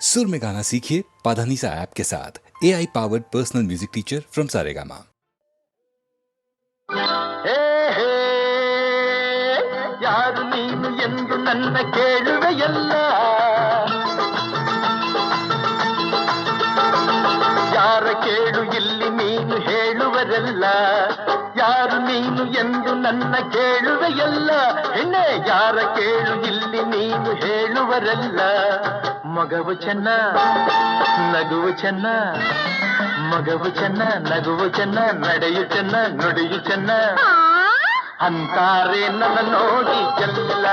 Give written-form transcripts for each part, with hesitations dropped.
सुर में गाना सीखिए पाधानीसा ऐप के साथ। AI powered personal music teacher from Saregama. ಯಾರು ನೀನು ಎಂದು ನನ್ನ ಕೇಳುವೆಯಲ್ಲ, ಯಾರ ಕೇಳು ಇಲ್ಲಿ ನೀನು ಹೇಳುವರಲ್ಲ. ಯಾರು ನೀನು ಎಂದು ನನ್ನ ಕೇಳುವೆಯಲ್ಲ, ಹೆಣ್ಣೆ ಯಾರ ಕೇಳು ಇಲ್ಲಿ ನೀನು ಹೇಳುವರಲ್ಲ. ಮಗವು ಚೆನ್ನ ನಗುವು ಚೆನ್ನ, ಮಗವು ಚೆನ್ನ ನಗುವು ಚೆನ್ನ, ನಡೆಯು ಚೆನ್ನ ನುಡಿಯು ಚೆನ್ನ ಅಂತಾರೆ ನನ್ನ ನೋಡಿ ಎಲ್ಲ.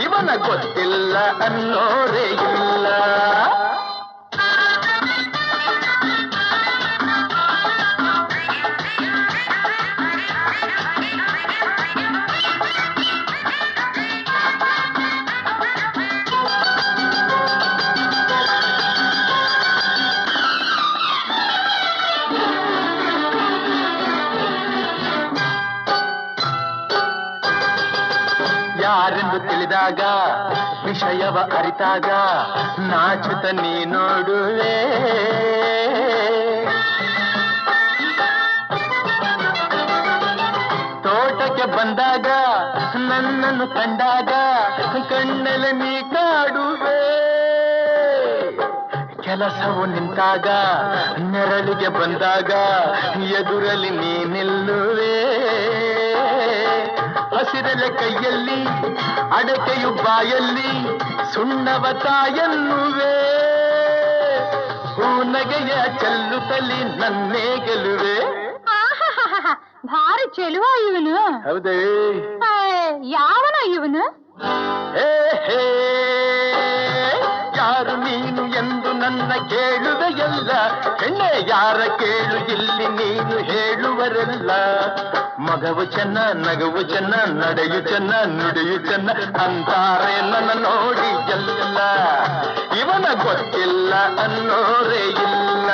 ಇವನ ಗೊತ್ತಿಲ್ಲ ಅನ್ನೋರೇ ಇಲ್ಲ. ಯಾರೆಂದು ತಿಳಿದಾಗ ವಿಷಯವ ಅರಿತಾಗ ನಾಚುತ್ತ ನೀ ನೋಡುವೆ. ತೋಟಕ್ಕೆ ಬಂದಾಗ ನನ್ನನ್ನು ಕಂಡಾಗ ಕಣ್ಣಲ್ಲಿ ನೀ ಕಾಡುವೆ. ಕೆಲಸವು ನಿಂತಾಗ ನೆರಳಿಗೆ ಬಂದಾಗ ಎದುರಲ್ಲಿ ನೀ ನಿಲ್ಲುವೆ. ಹಸಿರಲೆ ಕೈಯಲ್ಲಿ ಅಡಕೆಯು ಬಾಯಲ್ಲಿ ಸುಣ್ಣವ ತಾಯನ್ನುವೆ. ಹೂನಗೆಯ ಚೆಲ್ಲುತ್ತಲಿ ನನ್ನೇ ಗೆಲುವೆ. ಭಾರಿ ಚೆಲುವ ಇವನು. ಹೌದೇ? ಯಾವನ ಇವನು? ಯಾರು ನೀನು ಎಂದು ನನ್ನ ಕೇಳುವೆಯಲ್ಲ, ಹೆಣ್ಣೆ ಯಾರ ಕೇಳು ಇಲ್ಲಿ ನೀನು ಹೇಳುವರಲ್ಲ. ಮಗವು ಚೆನ್ನ ನಗುವು ಚೆನ್ನ, ನಡೆಯು ಚೆನ್ನ ನುಡಿಯು ಚೆನ್ನ ಅಂತಾರೆ ನನ್ನ ನೋಡಿ ಎಲ್ಲ. ಇವನ ಗೊತ್ತಿಲ್ಲ ಅನ್ನೋರೇ ಇಲ್ಲ.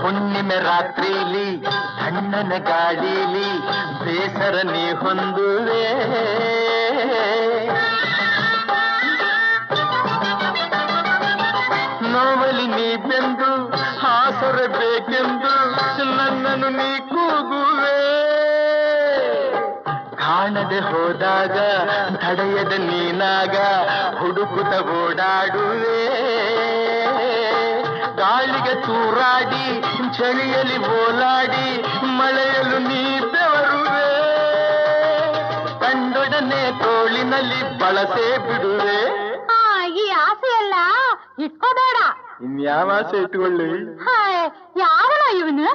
ಹುಣ್ಣಿಮೆ ರಾತ್ರಿಲಿ ತಣ್ಣನ ಗಾಳಿಲಿ ಬೇಸರ ನೀ ಹೊಂದುವೆ. ನೋವಲಿ ನೀ ಬೆಂದು ಹಾಸರಬೇಕೆಂದು ನನ್ನನ್ನು ನೀ ಕೂಗುವೆ. ಕಾಣದೆ ಹೋದಾಗ ತಡೆಯದ ನೀನಾಗ ಹುಡುಕುತ್ತ ಓಡಾಡುವೆ. ಗಾಳಿಗೆ ತೂರಾಡಿ ಚಳಿಯಲ್ಲಿ ಓಲಾಡಿ ಮಳೆಯಲು ನೀ ಬೆವರುವೆ. ಕಂಡೊಡನೆ ತೋಳಿನಲ್ಲಿ ಬಳಸೇ ಬಿಡುವೆ. ಈ ಆಸೆ ಎಲ್ಲ ಇಟ್ಕೋಬೇಡ. ಇನ್ಯಾವ ಆಸೆ ಇಟ್ಕೊಳ್ಳಿ? ಯಾವನ ಇವನು?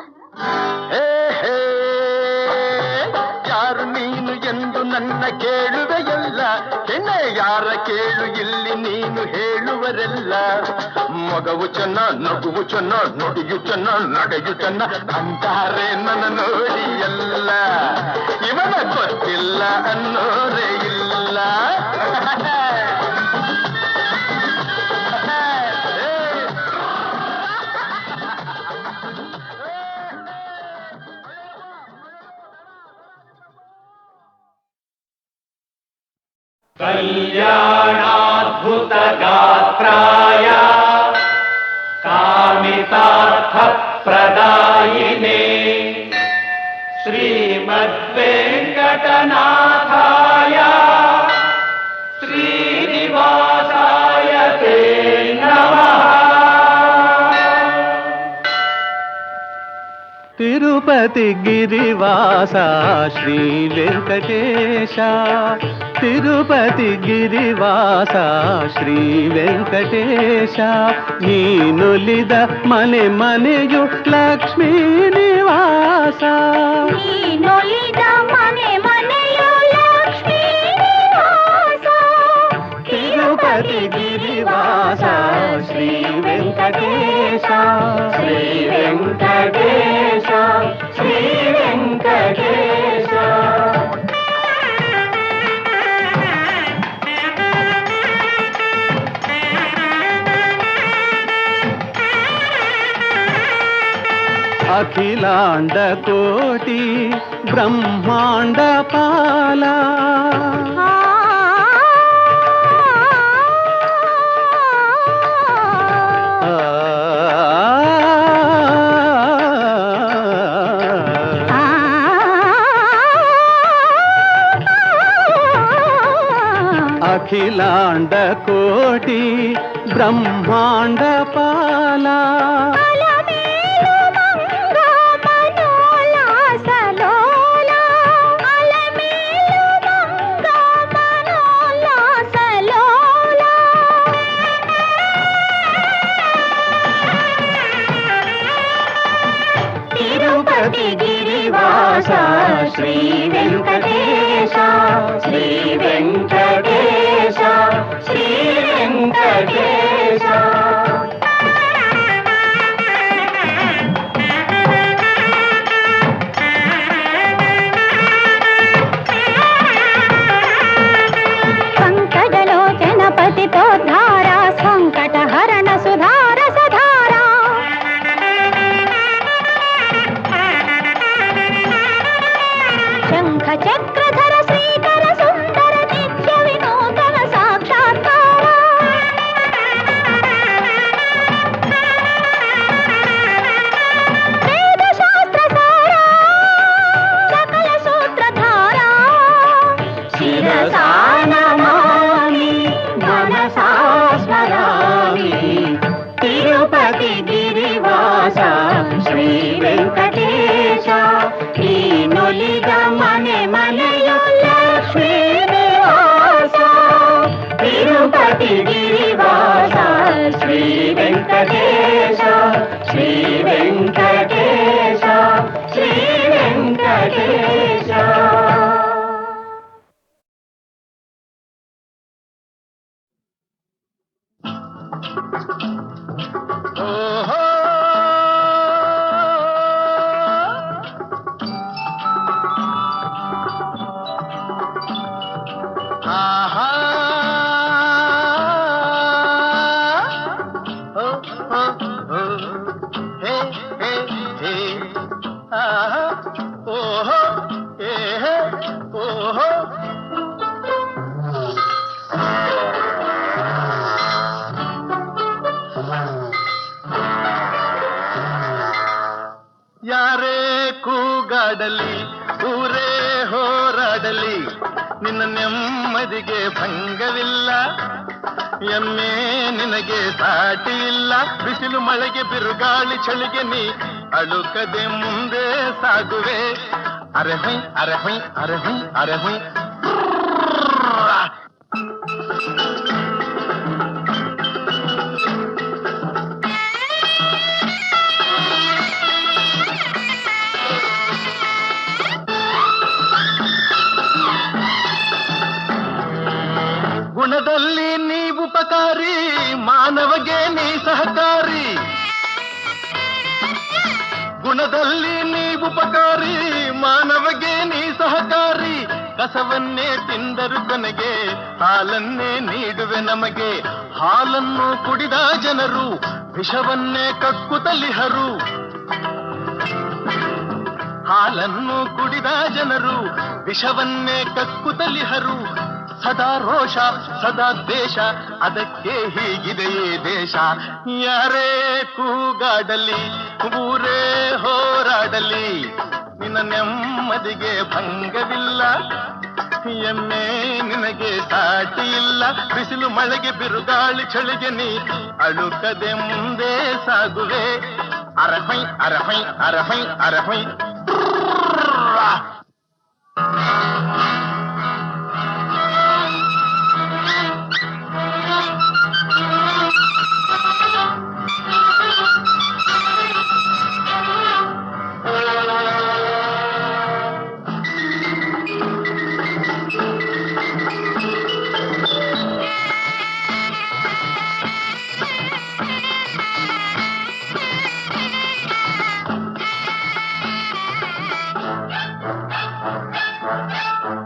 ಯಾರು ನೀನು ಎಂದು ನನ್ನ ಕೇಳುವೆಯಲ್ಲ, ಹೆಣ್ಣೆ ಯಾರ ಕೇಳು ಇಲ್ಲಿ ನೀನು ಹೇಳುವರೆಲ್ಲ. ಮಗವು ಚೆನ್ನ ನಗುವು ಚೆನ್ನ ನುಡಿಯು ಚೆನ್ನ ನಡೆಯು ಚೆನ್ನ ಅಂತಾರೆ ನನ್ನ ನೋಡಿ ಎಲ್ಲ. ಇವನ ಗೊತ್ತಿಲ್ಲ ಅನ್ನೋರೇ ಇಲ್ಲ. ಕಲ್ಯಾಣಾದ್ಭುತ ಗಾತ್ರಾಯ ಕಾಮಿತಾರ್ಥ ಪ್ರದಾಯಿನೇ ಶ್ರೀಮದ್ವೆಂಕಟನಾಥಾಯ ಶ್ರೀನಿವಾಸಾಯ ತೇ ನಮಃ. తిరుపతి గిరివాస శ్రీ వెంకటేశ, తిరుపతి గిరివాಸ ಶ್ರೀ ವೆಂಕಟೇಶ, ನೀನುಲಿದ ಮನೆ ಮನೆಯು ಲಕ್ಷ್ಮೀ ನಿವಾಸ, ನೀನೊಲಿದ ಮನೆ ಮನೆಯು ಲಕ್ಷ್ಮೀ ನಿವಾಸ, ತಿರುಪತಿ ಗಿರಿವಾಸ ಶ್ರೀ ವೆಂಕಟೇಶ, ಶ್ರೀ ವೆಂಕಟೇಶ, ಶ್ರೀ ವೆಂಕಟೇಶ. అఖిలాండ కోటి బ్రహ్మాండ పాల, అఖిలాండ కోటి బ్రహ్మాండ పాల, గిరివాస శ్రీ వెంకటేశ, శ్రీ వెంకటేశ, శ్రీ వెంకటేశ. సంకటలోచన పతితో ధారా సంకట హరణ సుధార సధారా, శంఖ చక్రధర శ్రీకర సుందర నిత్య వినూతన సాక్షాత్కార, వేద శాస్త్ర సార సకల సూత్రధార, శిరసా నమామి మనసా స్మరామి, తిరుపతి గిరివాస శ్రీ వెంకటేశ, నీనొలిద మನೆ ಮನೆಯು ಲಕ್ಷ್ಮೀ ನಿವಾಸ, తిరుపతి గిరివాಸ శ్రీ వెంకటేశ, శ్రీ వెంకటేశ, శ్రీ వెంకటేశ. ఓహో ఆహా ఓ ఓ ఓ హే హే హే ఆహా ఓహో హే హే ఓహో ಯಾರೇ ಕೂಗಾಡಲಿ ಊರೇ ಹೋರಾಡಲಿ ನಿನ್ನ ನೆಮ್ಮದಿಗೆ ಭಂಗವಿಲ್ಲ, ಎಮ್ಮೆ ನಿನಗೆ ಸಾಟಿ ಇಲ್ಲ, ಬಿಸಿಲು ಮಳೆಗೆ ಬಿರುಗಾಳಿ ಚಳಿಗೆ ನೀ ಅಳುಕದೆ ಮುಂದೆ ಸಾಗುವೆ, ಅರೆ ಹೊಯ್ ಅರೆ ಹೊಯ್ ಅರೆ ಹೊಯ್ ಅರೆ ಹೊಯ್. ಗುಣದಲ್ಲಿ ನೀ ಉಪಕಾರಿ, ಮಾನವಗೆ ನೀ ಸಹಕಾರಿ, ಗುಣದಲ್ಲಿ ನೀ ಉಪಕಾರಿ, ಮಾನವಗೆ ನೀ ಸಹಕಾರಿ, ಕಸವನ್ನೇ ತಿಂದರು ಕೊನೆಗೆ ಹಾಲನ್ನೇ ನೀಡುವೆ ನಮಗೆ, ಹಾಲನ್ನು ಕುಡಿದ ಜನರು ವಿಷವನ್ನೇ ಕಕ್ಕುತ್ತಲಿಹರು, ಹಾಲನ್ನು ಕುಡಿದ ಜನರು ವಿಷವನ್ನೇ ಕಕ್ಕುತ್ತಲಿಹರು, ಸದಾ ರೋಷ ಸದಾ ದ್ವೇಷ ಅದಕ್ಕೆ ಹೀಗಿದೆಯೇ ದೇಶ, ಯಾರೇ ಕೂಗಾಡಲಿ ಊರೇ ಹೋರಾಡಲಿ ನಿನ್ನ ನೆಮ್ಮದಿಗೆ ಭಂಗವಿಲ್ಲ, ಎಮ್ಮೆ ನಿನಗೆ ಸಾಟಿ ಇಲ್ಲ, ಬಿಸಿಲು ಮಳೆಗೆ ಬಿರುಗಾಳಿ ಚಳಿಗೆ ನೀ ಅಳುಕದೆ ಮುಂದೆ ಸಾಗುವೆ, ಅರಹೈ ಅರಹೈ ಅರಹೈ ಅರಹೈ.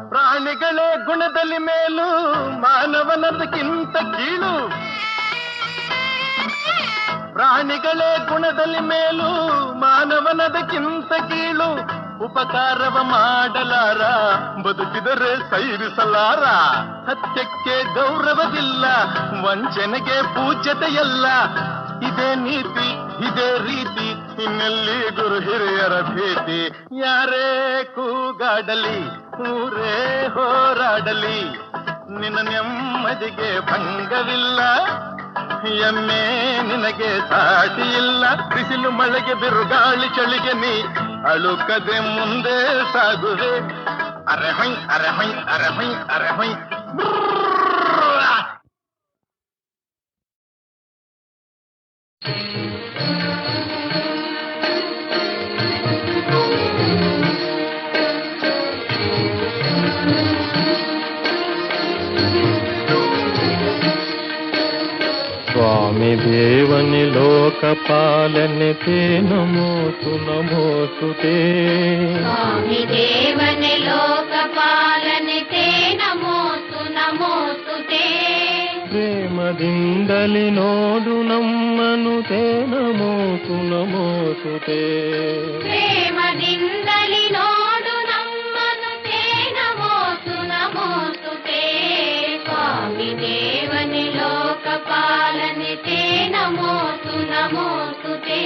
ಪ್ರಾಣಿಗಳೇ ಗುಣದಲ್ಲಿ ಮೇಲು, ಮಾನವನದಕ್ಕಿಂತ ಕೀಳು. ಪ್ರಾಣಿಗಳೇ ಗುಣದಲ್ಲಿ ಮೇಲು, ಮಾನವನದಕ್ಕಿಂತ ಕೀಳು. ಉಪಕಾರವ ಮಾಡಲಾರ, ಬದುಕಿದರೆ ಸೈರಿಸಲಾರ. ಸತ್ಯಕ್ಕೆ ಗೌರವವಿಲ್ಲ, ವಂಚನೆಗೆ ಪೂಜ್ಯತೆಯಲ್ಲ. ಇದೇ ನೀತಿ, ಇದೇ ರೀತಿ, ಇನ್ನೆಲ್ಲಿ ಗುರು ಹಿರಿಯರ ಭೀತಿ. ಯಾರೇ ಕೂಗಾಡಲಿ, ಊರೇ ಹೋರಾಡಲಿ, ನಿನ್ನ ನೆಮ್ಮದಿಗೆ ಭಂಗವಿಲ್ಲ. ಎಮ್ಮೆ ನಿನಗೆ ಸಾಟಿ ಇಲ್ಲ. ಬಿಸಿಲು ಮಳೆಗೆ ಬಿರುಗಾಳಿ ಚಳಿಗೆ ನೀ ಅಳುಕದೆ ಮುಂದೆ ಸಾಗುವೆ. ಅರಹೈ ಅರಹೈ ಅರಹೈ ಅರಹೈ. ಸ್ವಾಮಿ ದೇವನಿ ಲೋಕಪಾಲನೆ ತೇ ನಮೋತು ನಮೋತು ತೇ. ಸ್ವಾಮಿ ದೇವನೇ ಲೋಕಪಾಲನೆ ತೇ ನಮೋತು ನಮೋತು ತೇ. ಪ್ರೇಮದಿಂದಲಿ ನೋಡು ನಮ್ಮನು ತೇ ನಮೋತು ನಮೋತು ತೇ. ಪ್ರೇಮದಿಂದಲಿ ನೋಡು ನಮ್ಮನು ತೇ ನಮೋತು ನಮೋತು ತೇ. ಸ್ವಾಮಿ ದೇವನೇ ಲೋಕಪಾಲನೆ ತೇ ನಮೋತು ನಮೋತು ತೇ.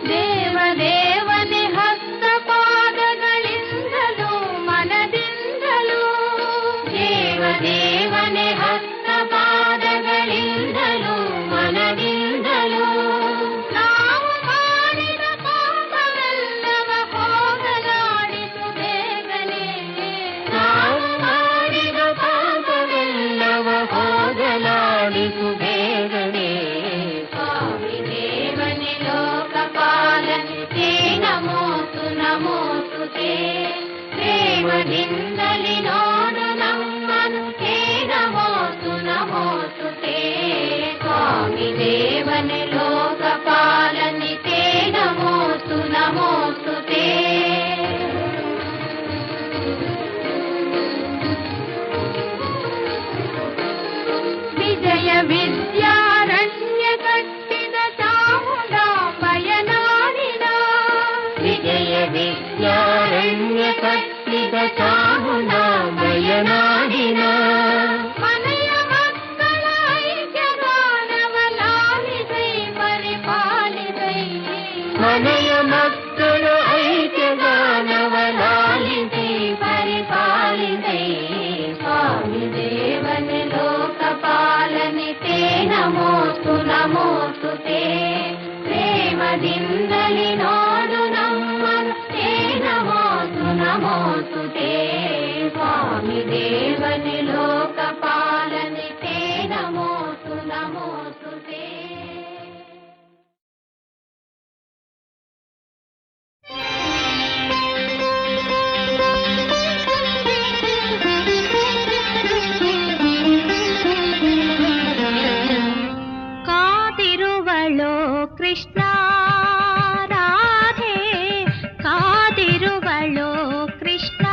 ದೇವ ದೇವನೇ ಹಸ್ತ ಪಾದಗಳಿಂದಲೂ ಮನದಿಂದಲೂ. ದೇವ ದೇವನೇ ಹಸ್ತ ಪಾದಗಳಿಂದಲೂ ಮನದಿಂದಲೂ. ನಾವು ಮಾಡಿದ ಪಾಪವೆಲ್ಲವ ಹೋಗಲಾಡಿಸು ಬೇಗನೆ. ನಾವು ಮಾಡಿದ ಪಾಪವೆಲ್ಲವ ಹೋಗಲಾಡಿಸು ಬೇಗನೆ. ಸ್ವಾಮಿ ದೇವನೇ ಲೋಕಪಾಲನೆ ತೇ ನಮೋತು ನಮೋತು ತೇ. ಪ್ರೇಮದಿಂದಲಿ ನೋಡು ನಮ್ಮನು ತೇ ನಮೋತು ನಮೋತು ತೇ. ಸ್ವಾಮಿ ದೇವನೇ ಲೋಕಪಾಲನೆ ತೇ ನಮೋತು ನಮೋತು ತೇ. ವಿಜಯ ವಿದ್ಯಾರಣ್ಯ ಕಟ್ಟಿದ ಚಾಮುಂಡಾಂಬೆಯ ನಾಡಿನ. ವಿಜಯ ವಿದ್ಯಾರಣ್ಯ ಕಟ್ಟಿದ ಚಾಮುಂಡಾಂಬೆಯ ನಾಡಿನ. ಮನೆಯ ಮಕ್ಕಳ ಐಕ್ಯಗಾನವ ಲಾಲಿಸೈ ಪರಿಪಾಲಿಸೈ. ಮನೆಯ ಮಕ್ಕಳ ಐಕ್ಯಗಾನವ ಲಾಲಿಸೈ ಪರಿಪಾಲಿಸೈ. ಸ್ವಾಮಿ ದೇವನೇ ಲೋಕಪಾಲನೆ ತೇ ನಮೋತು ನಮೋತು ತೇ. ಪ್ರೇಮದಿಂದಲಿ ನೋಡು ನಮ್ಮನು ತೇ ನಮೋತು ನಮೋತು ತೇ. ಸ್ವಾಮಿ ದೇವನೇ ಲೋಕಪಾಲನೆ ತೇ ನಮೋತು ನಮೋತು ತೇ. ಕಾದಿರುವಳೋ ಕೃಷ್ಣ ರಾಧೆ, ಕಾದಿರುವಳೋ ಕೃಷ್ಣ.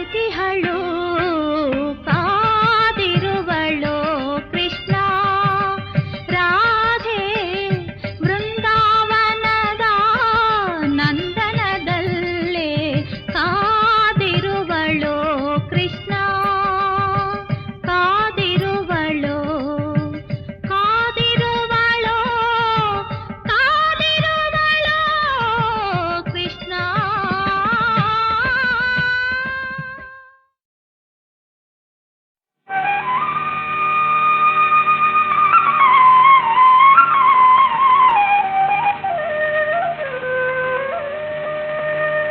ಕಾಯುತ್ತಿಹಳು ಕಾದಿರುವಳು ಕೃಷ್ಣ ರಾಧೆ ಬೃಂದಾವನದ ನಂದನದಲ್ಲೇ ಕಾದಿರುವಳು ಕೃಷ್ಣ ಕಾದಿರುವಳು ಕಾದಿರುವಳು ಕಾದಿರುವಳು ಕೃಷ್ಣ.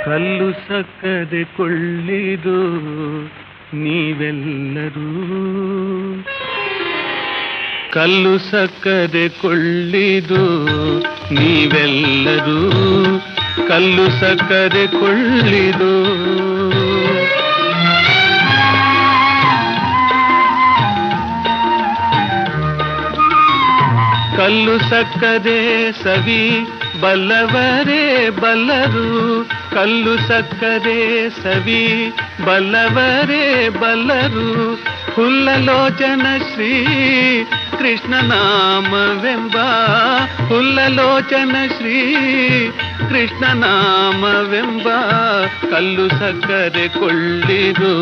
ಕಲ್ಲು ಸಕ್ಕದೆ ಕೊಳ್ಳಿದು ನೀವೆಲ್ಲರೂ, ಕಲ್ಲು ಸಕ್ಕದೆ ಕೊಳ್ಳಿದು ನೀವೆಲ್ಲರೂ, ಕಲ್ಲು ಸಕ್ಕದೆ ಕೊಳ್ಳಿದು. ಕಲ್ಲು ಸಕ್ಕದೆ ಸವಿ ಬಲ್ಲವರೇ ಬಲ್ಲರು, ಕಲ್ಲು ಸಕ್ಕರೆ ಸವಿ ಬಲ್ಲವರೇ ಬಲ್ಲರು. ಹುಲ್ಲಲೋಚನ ಶ್ರೀ ಕೃಷ್ಣ ನಾಮವೆಂಬ, ಹುಲ್ಲಲೋಚನ ಶ್ರೀ ಕೃಷ್ಣ ನಾಮವೆಂಬ ಕಲ್ಲು ಸಕ್ಕರೆ ಕೊಳ್ಳಿರು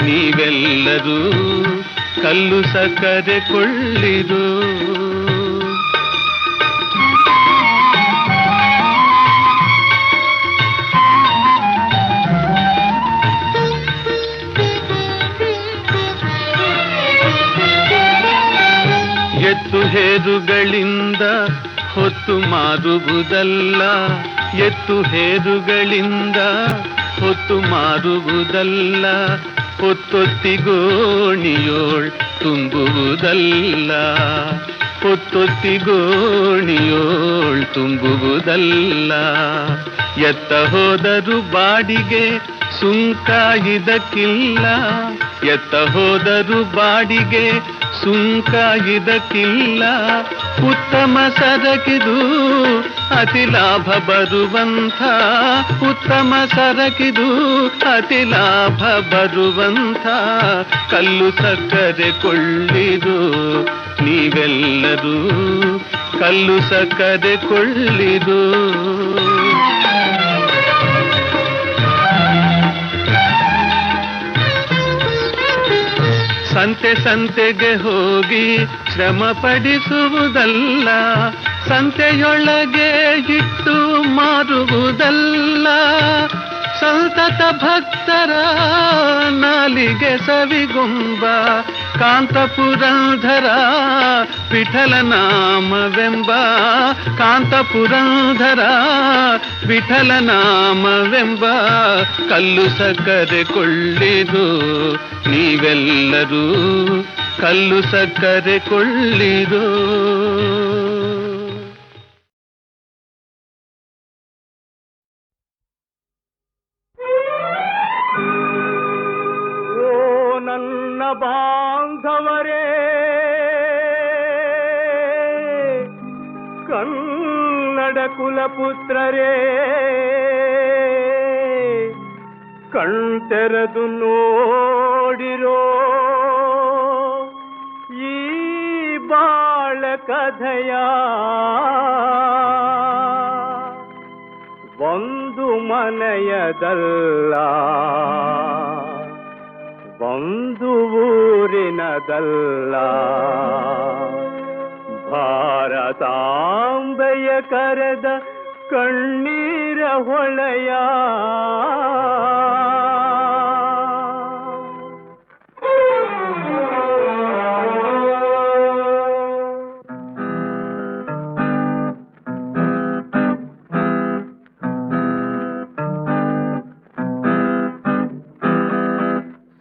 ನೀವೆಲ್ಲರೂ, ಕಲ್ಲು ಸಕ್ಕರೆ ಕೊಳ್ಳಿರು. ಎತ್ತು ಹೇರುಗಳಿಂದ ಹೊತ್ತು ಮಾರುವುದಲ್ಲ, ಎತ್ತು ಹೇರುಗಳಿಂದ ಹೊತ್ತು ಮಾರುವುದಲ್ಲ, ಹೊತ್ತೊತ್ತಿಗೋಣಿಯೋಳ್ ತುಂಬುವುದಲ್ಲ, ಹೊತ್ತೊತ್ತಿಗೋಣಿಯೋಳ್ ತುಂಬುವುದಲ್ಲ. ಎತ್ತ ಹೋದರು ಬಾಡಿಗೆ ಸುಂಕ ಇದಕ್ಕಿಲ್ಲ, ಎತ್ತ ಹೋದರು ಬಾಡಿಗೆ ಸುಂಕ ಇದಕ್ಕಿಲ್ಲ. ಉತ್ತಮ ಸರಕಿದು ಅತಿ ಲಾಭ ಬರುವಂಥ, ಉತ್ತಮ ಸರಕಿದು ಅತಿ ಲಾಭ ಬರುವಂಥ ಕಲ್ಲು ಸಕ್ಕರೆ ಕೊಳ್ಳಿರು ನೀವೆಲ್ಲರೂ, ಕಲ್ಲು ಸಕ್ಕರೆ ಕೊಳ್ಳಿರು. ಸಂತೆ ಸಂತೆಗೆ ಹೋಗಿ ಶ್ರಮ ಪಡಿಸುವುದಲ್ಲ, ಸಂತೆಯೊಳಗೆ ಇಟ್ಟು ಮಾರುವುದಲ್ಲ. ಸಂತತ ಭಕ್ತರ ನಾಲಿಗೆ ಸವಿಗೊಂಬ ಕಾಂತಪುರಂಧರ ವಿಠಲ ನಾಮವೆಂಬ, ಕಾಂತಪುರಂಧರ ವಿಠಲ ನಾಮವೆಂಬ ಕಲ್ಲು ಸಕ್ಕರೆ ಕೊಳ್ಳಿರು ನೀವೆಲ್ಲರೂ, ಕಲ್ಲು ಸಕ್ಕರೆ ಕೊಳ್ಳಿರು. ನನ್ನ ಬಾಂಧವರೇ, ಕನ್ನಡ ಕುಲಪುತ್ರರೇ, ಕಣ್ತೆರೆದು ನೋಡಿರೋ ಈ ಬಾಳ ಕಥೆಯ. ಒಂದು ಮನೆಯದಲ್ಲ, ಒಂದು ಊರಿನದಲ್ಲ, ಭಾರತಾಂಬೆಯ ಕರೆದ ಕಣ್ಣೀರ ಹೊಳೆಯ.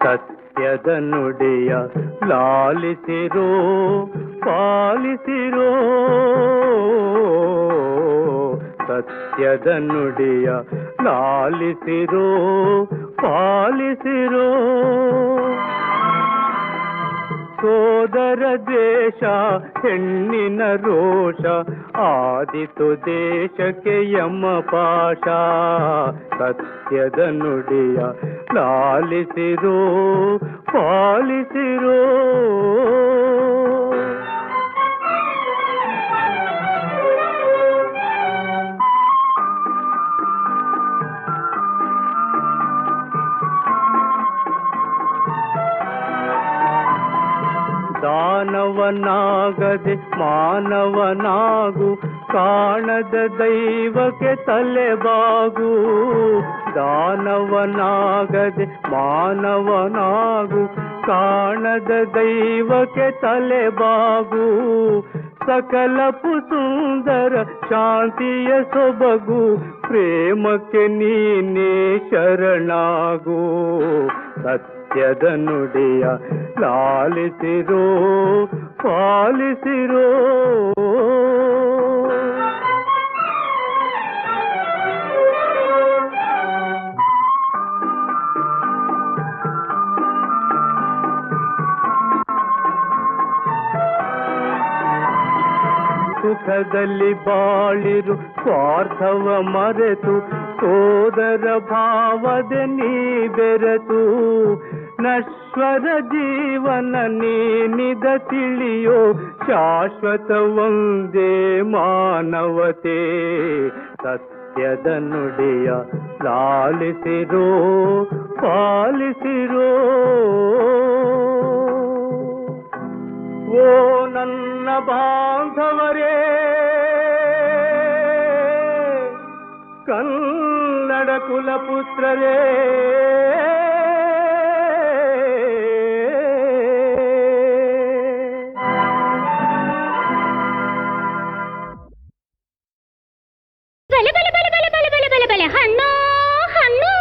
ಸತ್ಯದ ನುಡಿಯ ಲಾಲಿಸಿರೋ ಪಾಲಿಸಿರೋ, ಸತ್ಯದ ನುಡಿಯ ಲಾಲಿಸಿರೋ ಪಾಲಿಸಿರೋ. ಸೋದರ ದ್ವೇಷ ಹೆಣ್ಣಿನ ರೋಷ ಆದಿತು ದೇಶಕ್ಕೆ ಯಮ ಪಾಶ ಸತ್ಯದ ನುಡಿಯ ಲಾಲಿಸಿರೋ ಪಾಲಿಸಿರೋ. ದಾನವನಾಗದೆ ಮಾನವನಾಗು, ಕಾಣದ ದೈವಕ್ಕೆ ತಲೆಬಾಗು. ದಾನವನಾಗದೆ ಮಾನವನಾಗು, ಕಾಣದ ದೈವಕ್ಕೆ ತಲೆಬಾಗು. ಸಕಲ ಸುಂದರ ಶಾಂತಿಯ ಸೊಬಗು, ಪ್ರೇಮಕ್ಕೆ ನೀನೇ ಶರಣಾಗು. ಸತ್ಯದ ನುಡಿಯ ಲಾಲಿಸಿರೋ ಪಾಲಿಸಿರೋ. ಸುಖದಲ್ಲಿ ಬಾಳಿರು ಸ್ವಾರ್ಥವ ಮರೆತು, ಸೋದರ ಭಾವದೆ ನೀ ಬೆರೆತು. ನಶ್ವರ ಜೀವನ ನೀನಿದ ತಿಳಿಯೋ, ಶಾಶ್ವತ ಒಂದೇ ಮಾನವತೆ. ಸತ್ಯದ ನುಡಿಯ ಲಾಲಿಸಿರೋ ಪಾಲಿಸಿರೋ. ಓ ನನ್ನ ಬಾಂಧವರೇ, ಕನ್ನಡ ಕುಲಪುತ್ರರೇ, ಬಲೆ ಬಲೆ ಬಲೆ ಬಲೆ ಬಲೆ ಬಲೆ ಬಲೆ ಬಲೆ ಹಣ್ಣು ಹಣ್ಣು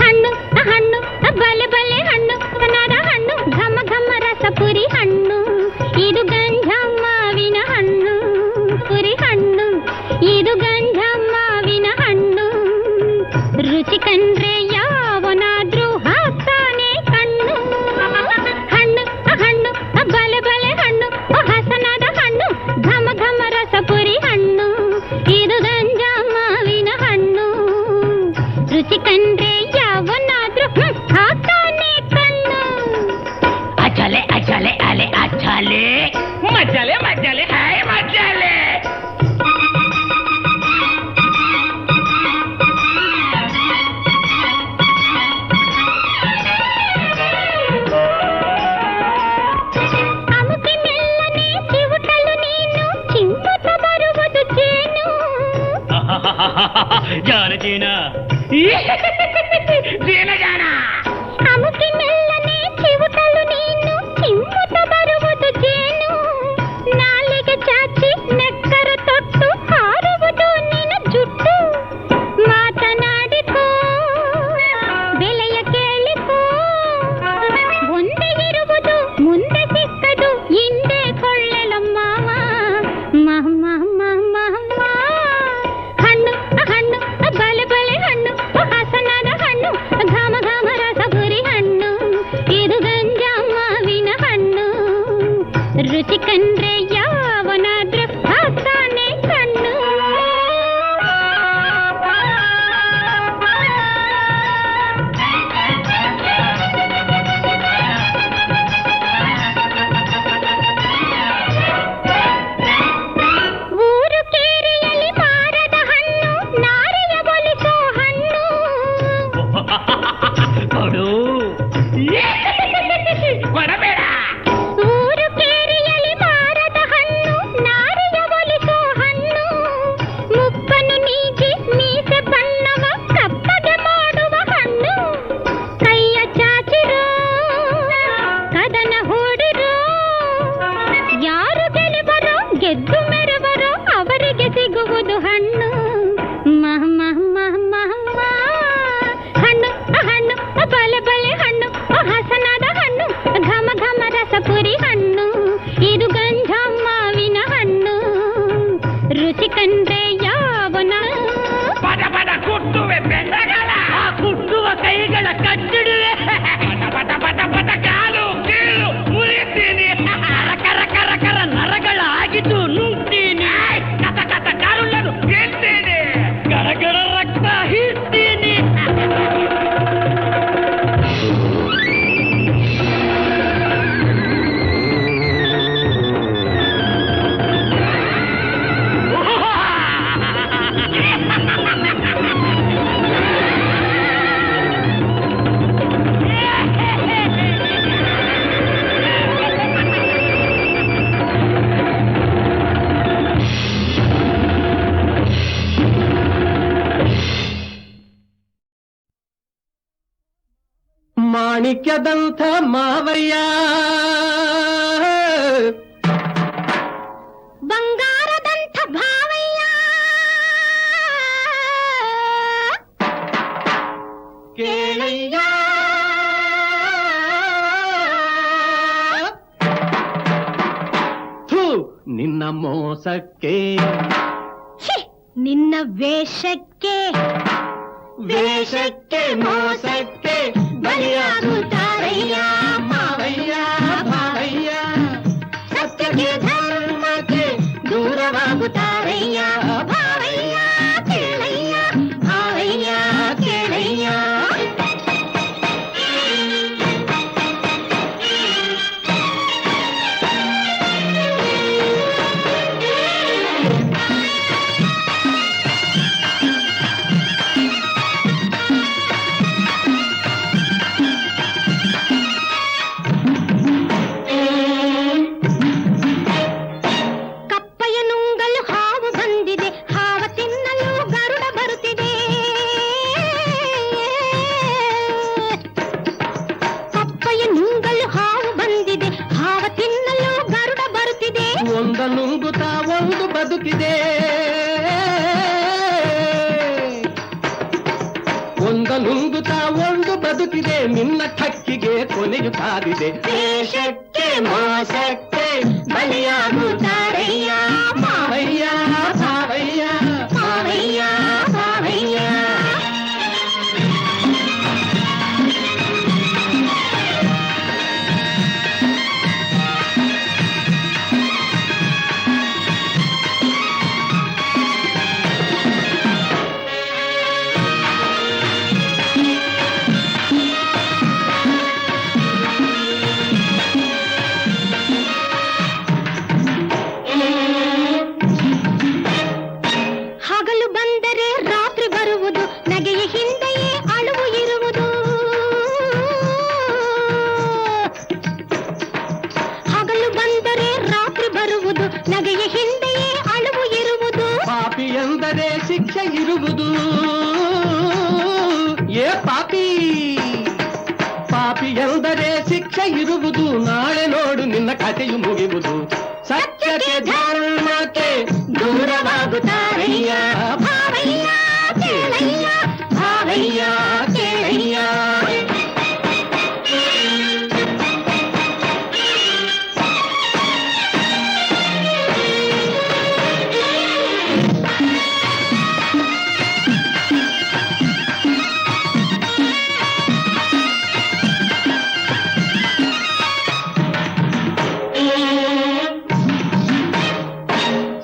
ಹಣ್ಣು ಹಣ್ಣು ಬಲೆ ಬಲೆ ಹಣ್ಣು, ಕನ್ನಡ ಹಣ್ಣು, ಘಮ ಘಮ ರಸ ಪುರಿ ಹಣ್ಣು. ಇದು ಗಂಧ ಮಾವಿನ ಹಣ್ಣು, ಪುರಿ ಹಣ್ಣು. ಇದು ಗಂಧ ಮಾವಿನ ಹಣ್ಣು. ರುಚಿ ಕಂಡ್ರೆ ಯಾವನಾದ್ರೂ ಹಾಕ್ತಾನೆ ಕಣ್ಣು. ಹಣ್ಣು ಹಣ್ಣು ಬಲೆ ಬಲೆ ಹಣ್ಣು, ಹಸನಾದ ಹಣ್ಣು, ಘಮ ಘಮ ರಸ ಪುರಿ ಹಣ್ಣು. ಇದು ಗಂಧ ಮಾವಿನ ಹಣ್ಣು. ರುಚಿ ಕಂಡ್ರೆ ಯಾವನಾದ್ರೂ ಹಾಕ್ತಾನೆ ಕಣ್ಣು. ಅಚಲೆ ಅಚಲೆ ಅಲೆ ಅಚಲೆ ಮಜಲೆ ಮಜಲೆ ಹಾಯ್ ಮಜಲೆ. ಅಮುಕಿ ಮೆಲ್ಲನೆ ಚಿವುಟಲು ನೀನು, ಚಿಮ್ಮುತ್ತ ಬರುವುದು ಜೇನು. ಜಾನ ಜೀನ ಜೀನ ಜಾನ. ಅಮುಕಿ ಮೆಲ್ಲನೆ ಚಿವುಟಲು ನೀನು, ಚಿಮ್ಮುತ್ತ ಬರುವುದು ಜೇನು. ನಾಲಿಗೆ ಚಾಚಿ ನೆಕ್ಕರ ತೊಟ್ಟು ಹಾರುವುದು ನಿನ್ನ ಜುಟ್ಟು. ಮಾತನಾಡಿಕೋ ಬೆಲೆಯ ಕೇಳಿಕೋ, ಒಂದೇ ಇರುವುದು ಮುಂದೆ ಸಿಕ್ಕದು, ಹಿಂದೆ ಕೊಳ್ಳಲು ಮಾವ ಮಾಮ ಮಾಮ. ಹಣ್ಣು ಹಣ್ಣು ಬಲೆ ಬಲೆ ಹಣ್ಣು, ಹಸನಾದ ಹಣ್ಣು, ಘಮ ಘಮ ರಸ ಪುರಿ ಹಣ್ಣು. ಇದು ಗಂಜ ಮಾವಿನ ಹಣ್ಣು. ರುಚಿ ಕಂಡ್ರೆ ಯಾವನಾದ್ರೂ ಹಾಕ್ತಾನೆ ಕಣ್ಣು. ಊರು ಕೇರಿಯಲ್ಲಿ ಮಾರದ ಹಣ್ಣು, ನಾರಿಯ ಒಲಿಸೋ ಹಣ್ಣು. ಕೊಡು ಕೊಡಬೇಡ. ಊರು ಕೇರಿಯಲ್ಲಿ ಮಾರದ ಮಾಣಿಕ್ಯದಂಥ ಮಾವಯ್ಯ, ಬಂಗಾರದಂಥ ಭಾವಯ್ಯ, ಕೇಳಯ್ಯ ಥು, ನಿನ್ನ ಮೋಸಕ್ಕೆ ಛೀ, ನಿನ್ನ ವೇಷಕ್ಕೆ ವೇಷಕ್ಕೆ ಮೋಸಕ್ಕೆ ಬಲಿಯಾಗುತ್ತಾರಯ್ಯ ಮಾವಯ್ಯ ಭಾವಯ್ಯ, ಸತ್ಯಕ್ಕೆ ಧರ್ಮಕ್ಕೆ ದೂರವಾಗುತ್ತಾರಯ್ಯ ಭಾವಯ್ಯ ಕೇಳಯ್ಯ, ಭಾವಯ್ಯ ಕೇಳಯ್ಯ. ಕಪ್ಪೆಯ ನುಂಗಲು ಹಾವು ಬಂದಿದೆ, ಹಾವ ತಿನ್ನಲು ಗರುಡ ಬರುತ್ತಿದೆ. ಕಪ್ಪೆಯ ನುಂಗಲು ಹಾವು ಬಂದಿದೆ, ಹಾವ ತಿನ್ನಲು ಗರುಡ ಬರುತ್ತಿದೆ. ಒಂದ ನುಂಗುತ್ತಾ ಒಂದು ಬದುಕಿದೆ, ಒಂದ ನುಂಗುತ್ತಾ ಒಂದು ಬದುಕಿದೆ, ನಿನ್ನ ಠಕ್ಕಿಗೆ ಕೊನೆಯು ಕಾದಿದೆ. ವೇಷಕ್ಕೆ ಮೋಸಕ್ಕೆ ಬಲಿಯಾಗುತ್ತಾರಯ್ಯ ಮಾವಯ್ಯ ಭಾವಯ್ಯ, ಭಾವಯ್ಯ ಭಾವಯ್ಯ. ಹಗಲು ಬಂದರೆ ರಾತ್ರಿ ಬರುವುದು, ನಗೆಯ ಹಿಂದೆಯೇ ಅಳುವು ಇರುವುದು. ಹಗಲು ಬಂದರೆ ರಾತ್ರಿ ಬರುವುದು, ನಗೆಯ ಹಿಂದೆಯೇ ಅಳುವು ಇರುವುದು. ಪಾಪಿ ಎಂದರೆ ಶಿಕ್ಷೆ ಇರುವುದು. ಏ ಪಾಪಿ, ಪಾಪಿ ಎಂದರೆ ಶಿಕ್ಷೆ ಇರುವುದು, ನಾಳೆ ನೋಡು ನಿನ್ನ ಕಥೆಯು ಮುಗಿಯುವುದು. ಸತ್ಯಕ್ಕೆ ಧರ್ಮಕ್ಕೆ ದೂರವಾಗುತ್ತಾರಯ್ಯ ಭಾವಯ್ಯ ಕೇಳಯ್ಯ, ಭಾವಯ್ಯ ಕೇಳಯ್ಯ.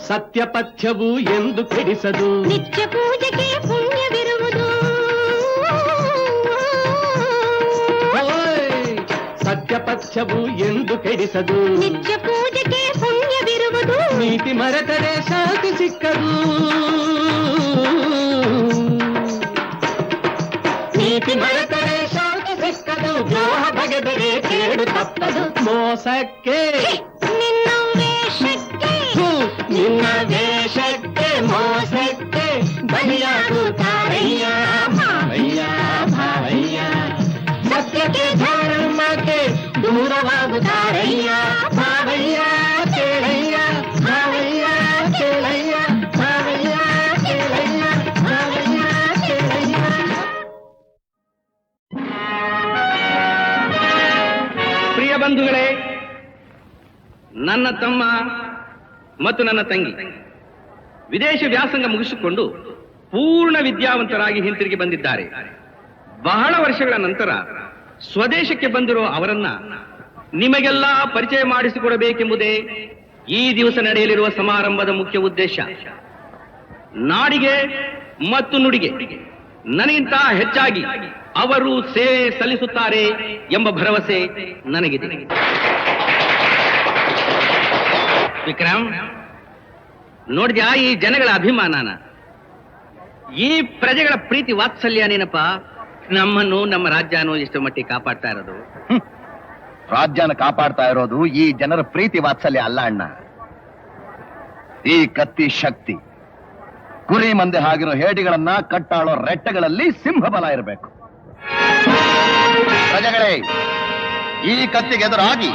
ಸತ್ಯಪಥ್ಯವು ಎಂದು ಕೆಡಿಸದು, ನಿತ್ಯ ಪೂಜೆಗೆ ಪುಣ್ಯವಿರುವುದು. ಓಯ್! ಸತ್ಯಪಥ್ಯವು ಎಂದು ಕೆಡಿಸದು, ನಿತ್ಯ ಪೂಜೆಗೆ ಪುಣ್ಯವಿರುವುದು. ನೀತಿ ಮರೆತರೆ ಶಾಂತಿ ಸಿಕ್ಕದು, ನೀತಿ ಮರೆತರೆ ಶಾಂತಿ ಸಿಕ್ಕದು, ದ್ರೋಹ ಬಗೆದರೆ ಕೇಡು ತಪ್ಪದು. ಮೋಸಕ್ಕೆ ನಿನ್ನ ವೇಷಕ್ಕೆ ಥು, ನಿನ್ನ ವೇಷಕ್ಕೆ ಮೋಸಕ್ಕೆ ಬಲಿಯಾಗುತ್ತಾರಯ್ಯ ಮಾವಯ್ಯ ಭಾವಯ್ಯ, ಸತ್ಯಕ್ಕೆ ಧರ್ಮಕ್ಕೆ ದೂರವಾಗುತ್ತಾರಯ್ಯ ಭಾವಯ್ಯ ಕೇಳಯ್ಯ, ಭಾವಯ್ಯ ಕೇಳಯ್ಯ, ಭಾವಯ್ಯ ಕೇಳಯ್ಯ, ಭಾವಯ್ಯ ಕೇಳಯ್ಯ. ಪ್ರಿಯ ಬಂಧುಗಳೇ, ನನ್ನ ತಮ್ಮ ಮತ್ತು ನನ್ನ ತಂಗಿ ವಿದೇಶ ವ್ಯಾಸಂಗ ಮುಗಿಸಿಕೊಂಡು ಪೂರ್ಣ ವಿದ್ಯಾವಂತರಾಗಿ ಹಿಂತಿರುಗಿ ಬಂದಿದ್ದಾರೆ. ಬಹಳ ವರ್ಷಗಳ ನಂತರ ಸ್ವದೇಶಕ್ಕೆ ಬಂದಿರೋ ಅವರನ್ನ ನಿಮಗೆಲ್ಲ ಪರಿಚಯ ಮಾಡಿಸಿಕೊಡಬೇಕೆಂಬುದೇ ಈ ದಿವಸ ನಡೆಯಲಿರುವ ಸಮಾರಂಭದ ಮುಖ್ಯ ಉದ್ದೇಶ. ನಾಡಿಗೆ ಮತ್ತು ನುಡಿಗೆ ನನಗಿಂತ ಹೆಚ್ಚಾಗಿ ಅವರು ಸೇವೆ ಸಲ್ಲಿಸುತ್ತಾರೆ ಎಂಬ ಭರವಸೆ ನನಗಿದೆ. ವಿಕ್ರಮ್, ನೋಡಿದ್ಯಾ ಈ ಜನಗಳ ಅಭಿಮಾನನ, ಈ ಪ್ರಜೆಗಳ ಪ್ರೀತಿ ವಾತ್ಸಲ್ಯ ನೆನಪ ನಮ್ಮನ್ನು ನಮ್ಮ ರಾಜ್ಯನೂ ಎಷ್ಟು ಮಟ್ಟಿಗೆ ಕಾಪಾಡ್ತಾ ಇರೋದು. ರಾಜ್ಯನ ಕಾಪಾಡ್ತಾ ಇರೋದು ಈ ಜನರ ಪ್ರೀತಿ ವಾತ್ಸಲ್ಯ ಅಲ್ಲ ಅಣ್ಣ, ಈ ಕತ್ತಿ ಶಕ್ತಿ. ಕುರಿ ಮಂದೆ ಆಗಿರೋ ಹೇಡಿಗಳನ್ನ ಕಟ್ಟಾಳೋ ರೆಟ್ಟೆಗಳಲ್ಲಿ ಸಿಂಹಬಲ ಇರಬೇಕು. ಪ್ರಜೆಗಳೇ, ಈ ಕತ್ತಿಗೆ ಎದುರಾಗಿ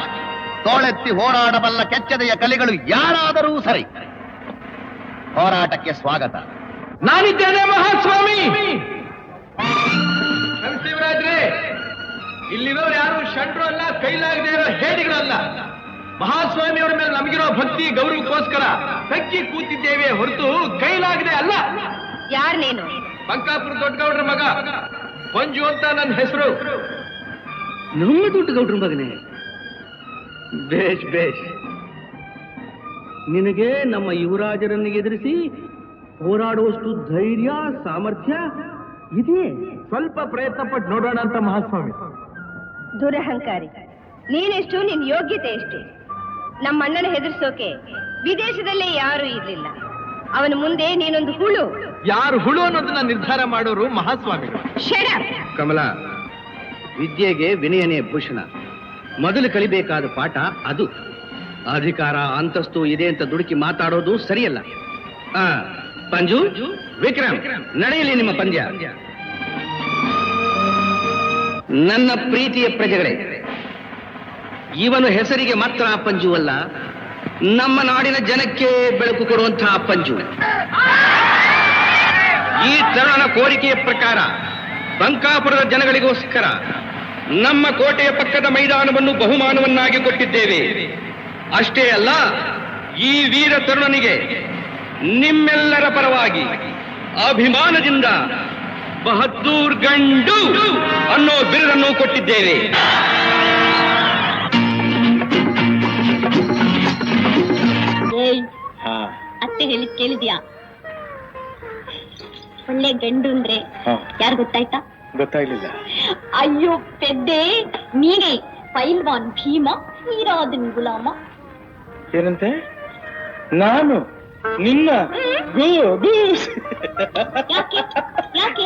ತೋಳೆತ್ತಿ ಹೋರಾಡಬಲ್ಲ ಕೆಚ್ಚದೆಯ ಕಲಿಗಳು ಯಾರಾದರೂ ಸರಿ, ಹೋರಾಟಕ್ಕೆ ಸ್ವಾಗತ. ನಾನಿದ್ದೇನೆ ಮಹಾಸ್ವಾಮಿ. ಶಿವರಾಜ್ರೆ, ಇಲ್ಲಿರೋರು ಯಾರು ಶಂಡ್ರು ಅಲ್ಲ, ಕೈಲಾಗದೆ ಇರೋ ಹೇಡಿಗಳಲ್ಲ. ಮಹಾಸ್ವಾಮಿಯವರ ಮೇಲೆ ನಮಗಿರೋ ಭಕ್ತಿ ಗೌರವಕ್ಕೋಸ್ಕರ ತಕ್ಕಿ ಕೂತಿದ್ದೇವೆ ಹೊರತು ಕೈಲಾಗದೆ ಅಲ್ಲ. ಯಾರ್ ನೀನು? ಬಂಕಾಪುರ ದೊಡ್ಡಗೌಡ್ರ ಮಗ ಮಂಜು ಅಂತ ನನ್ನ ಹೆಸರು. ನಮ್ಮ ದೊಡ್ಡ ಗೌಡ್ರ ಮಗನೇ. ಬೇಷ್ ಬೇಷ್. ನಿನಗೆ ನಮ್ಮ ಯುವರಾಜರನ್ನು ಎದುರಿಸಿ ಹೋರಾಡುವಷ್ಟು ಧೈರ್ಯ ಸಾಮರ್ಥ್ಯ ಇದೆಯೇ? ಸ್ವಲ್ಪ ಪ್ರಯತ್ನ ಪಟ್ಟು ನೋಡೋಣ ಅಂತ ಮಹಾಸ್ವಾಮಿ. ದುರಹಂಕಾರಿ, ನೀನೆಷ್ಟು, ನಿನ್ ಯೋಗ್ಯತೆ ಎಷ್ಟು? ನಮ್ಮ ಅಣ್ಣನ ಹೆದರ್ಸೋಕೆ ವಿದೇಶದಲ್ಲೇ ಯಾರೂ ಇರ್ಲಿಲ್ಲ. ಅವನ ಮುಂದೆ ನೀನೊಂದು ಹುಳು. ಯಾರು ಹುಳು ಅನ್ನೋದನ್ನ ನಿರ್ಧಾರ ಮಾಡೋರು ಮಹಾಸ್ವಾಮಿ. ಕಮಲ, ವಿದ್ಯೆಗೆ ವಿನಯನೇ ಭೂಷಣ. ಮೊದಲು ಕಲಿಬೇಕಾದ ಪಾಠ ಅದು. ಅಧಿಕಾರ ಅಂತಸ್ತು ಇದೆ ಅಂತ ದುಡುಕಿ ಮಾತಾಡೋದು ಸರಿಯಲ್ಲ. ಪಂಜು, ವಿಕ್ರಮ್, ನಡೆಯಲಿ ನಿಮ್ಮ ಪಂದ್ಯ. ನನ್ನ ಪ್ರೀತಿಯ ಪ್ರಜೆಗಳೇ, ಇವನು ಹೆಸರಿಗೆ ಮಾತ್ರ ಪಂಜು ಅಲ್ಲ, ನಮ್ಮ ನಾಡಿನ ಜನಕ್ಕೆ ಬೆಳಕು ಕೊಡುವಂತಹ ಪಂಜು. ಈ ತರುಣನ ಕೋರಿಕೆಯ ಪ್ರಕಾರ ಬಂಕಾಪುರದ ಜನಗಳಿಗೋಸ್ಕರ ನಮ್ಮ ಕೋಟೆಯ ಪಕ್ಕದ ಮೈದಾನವನ್ನು ಬಹುಮಾನವನ್ನಾಗಿ ಕೊಟ್ಟಿದ್ದೇವೆ. ಅಷ್ಟೇ ಅಲ್ಲ, ಈ ವೀರ ತರುಣನಿಗೆ ನಿಮ್ಮೆಲ್ಲರ ಪರವಾಗಿ ಅಭಿಮಾನದಿಂದ ಬಹದ್ದೂರ್ ಗಂಡು ಅನ್ನೋ ಬಿರುದನ್ನು ಕೊಟ್ಟಿದ್ದೇವೆ. ಅತ್ತೆ ಹೇಳಿದ್ ಕೇಳಿದ್ಯಾ? ಒಳ್ಳೆ ಗಂಡು ಅಂದ್ರೆ ಯಾರು ಗೊತ್ತಾಯ್ತಾ? ಗೊತ್ತಾಗ್ಲಿಲ್ಲ. ಅಯ್ಯೋ ಪೆದ್ದೆ, ನೀನೇ ಪೈಲ್ವಾನ್ ಭೀಮ, ಹೀರಾದನ್ ಗುಲಾಮ. ಏನಂತೆ? ನಾನು ನಿನ್ನ ಯಾಕೆ ಯಾಕೆ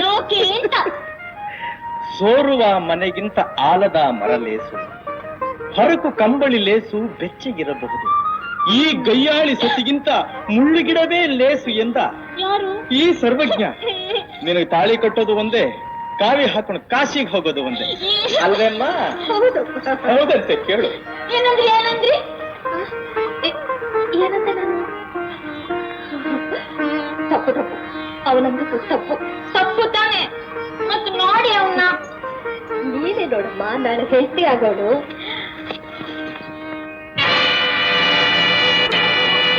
ಯಾಕೆ ಅಂತ? ಸೋರುವ ಮನೆಗಿಂತ ಆಲದ ಮರ ಲೇಸು, ಹರಕು ಕಂಬಳಿ ಲೇಸು ಬೆಚ್ಚಗಿರಬಹುದು. ಈ ಗಯ್ಯಾಳಿ ಸತಿಗಿಂತ ಮುಳ್ಳುಗಿಡವೇ ಲೇಸು ಎಂದ ಯಾರು? ಈ ಸರ್ವಜ್ಞ. ನಿನಗೆ ತಾಳಿ ಕಟ್ಟೋದು ಒಂದೇ, ಕಾವಿ ಹಾಕೊಂಡು ಕಾಶಿಗೆ ಹೋಗೋದು ಒಂದೇ ಅಲ್ವೇಮ್ಮ? ಹೌದಂತೆ, ಕೇಳು. ಏನಂದ್ರಿ ಏನಂದ್ರಿ ಏನಂತ? ನಾನು ತಪ್ಪು ತಪ್ಪು, ಅವನಂದು ತಪ್ಪು ತಪ್ಪು ತಾನೆ. ಮತ್ತು ನೋಡಿ ಅವನ್ನ ನೀನೇ ನೋಡಮ್ಮ, ನಾನು ಹೆಂಡತಿ ಆಗೋಳು.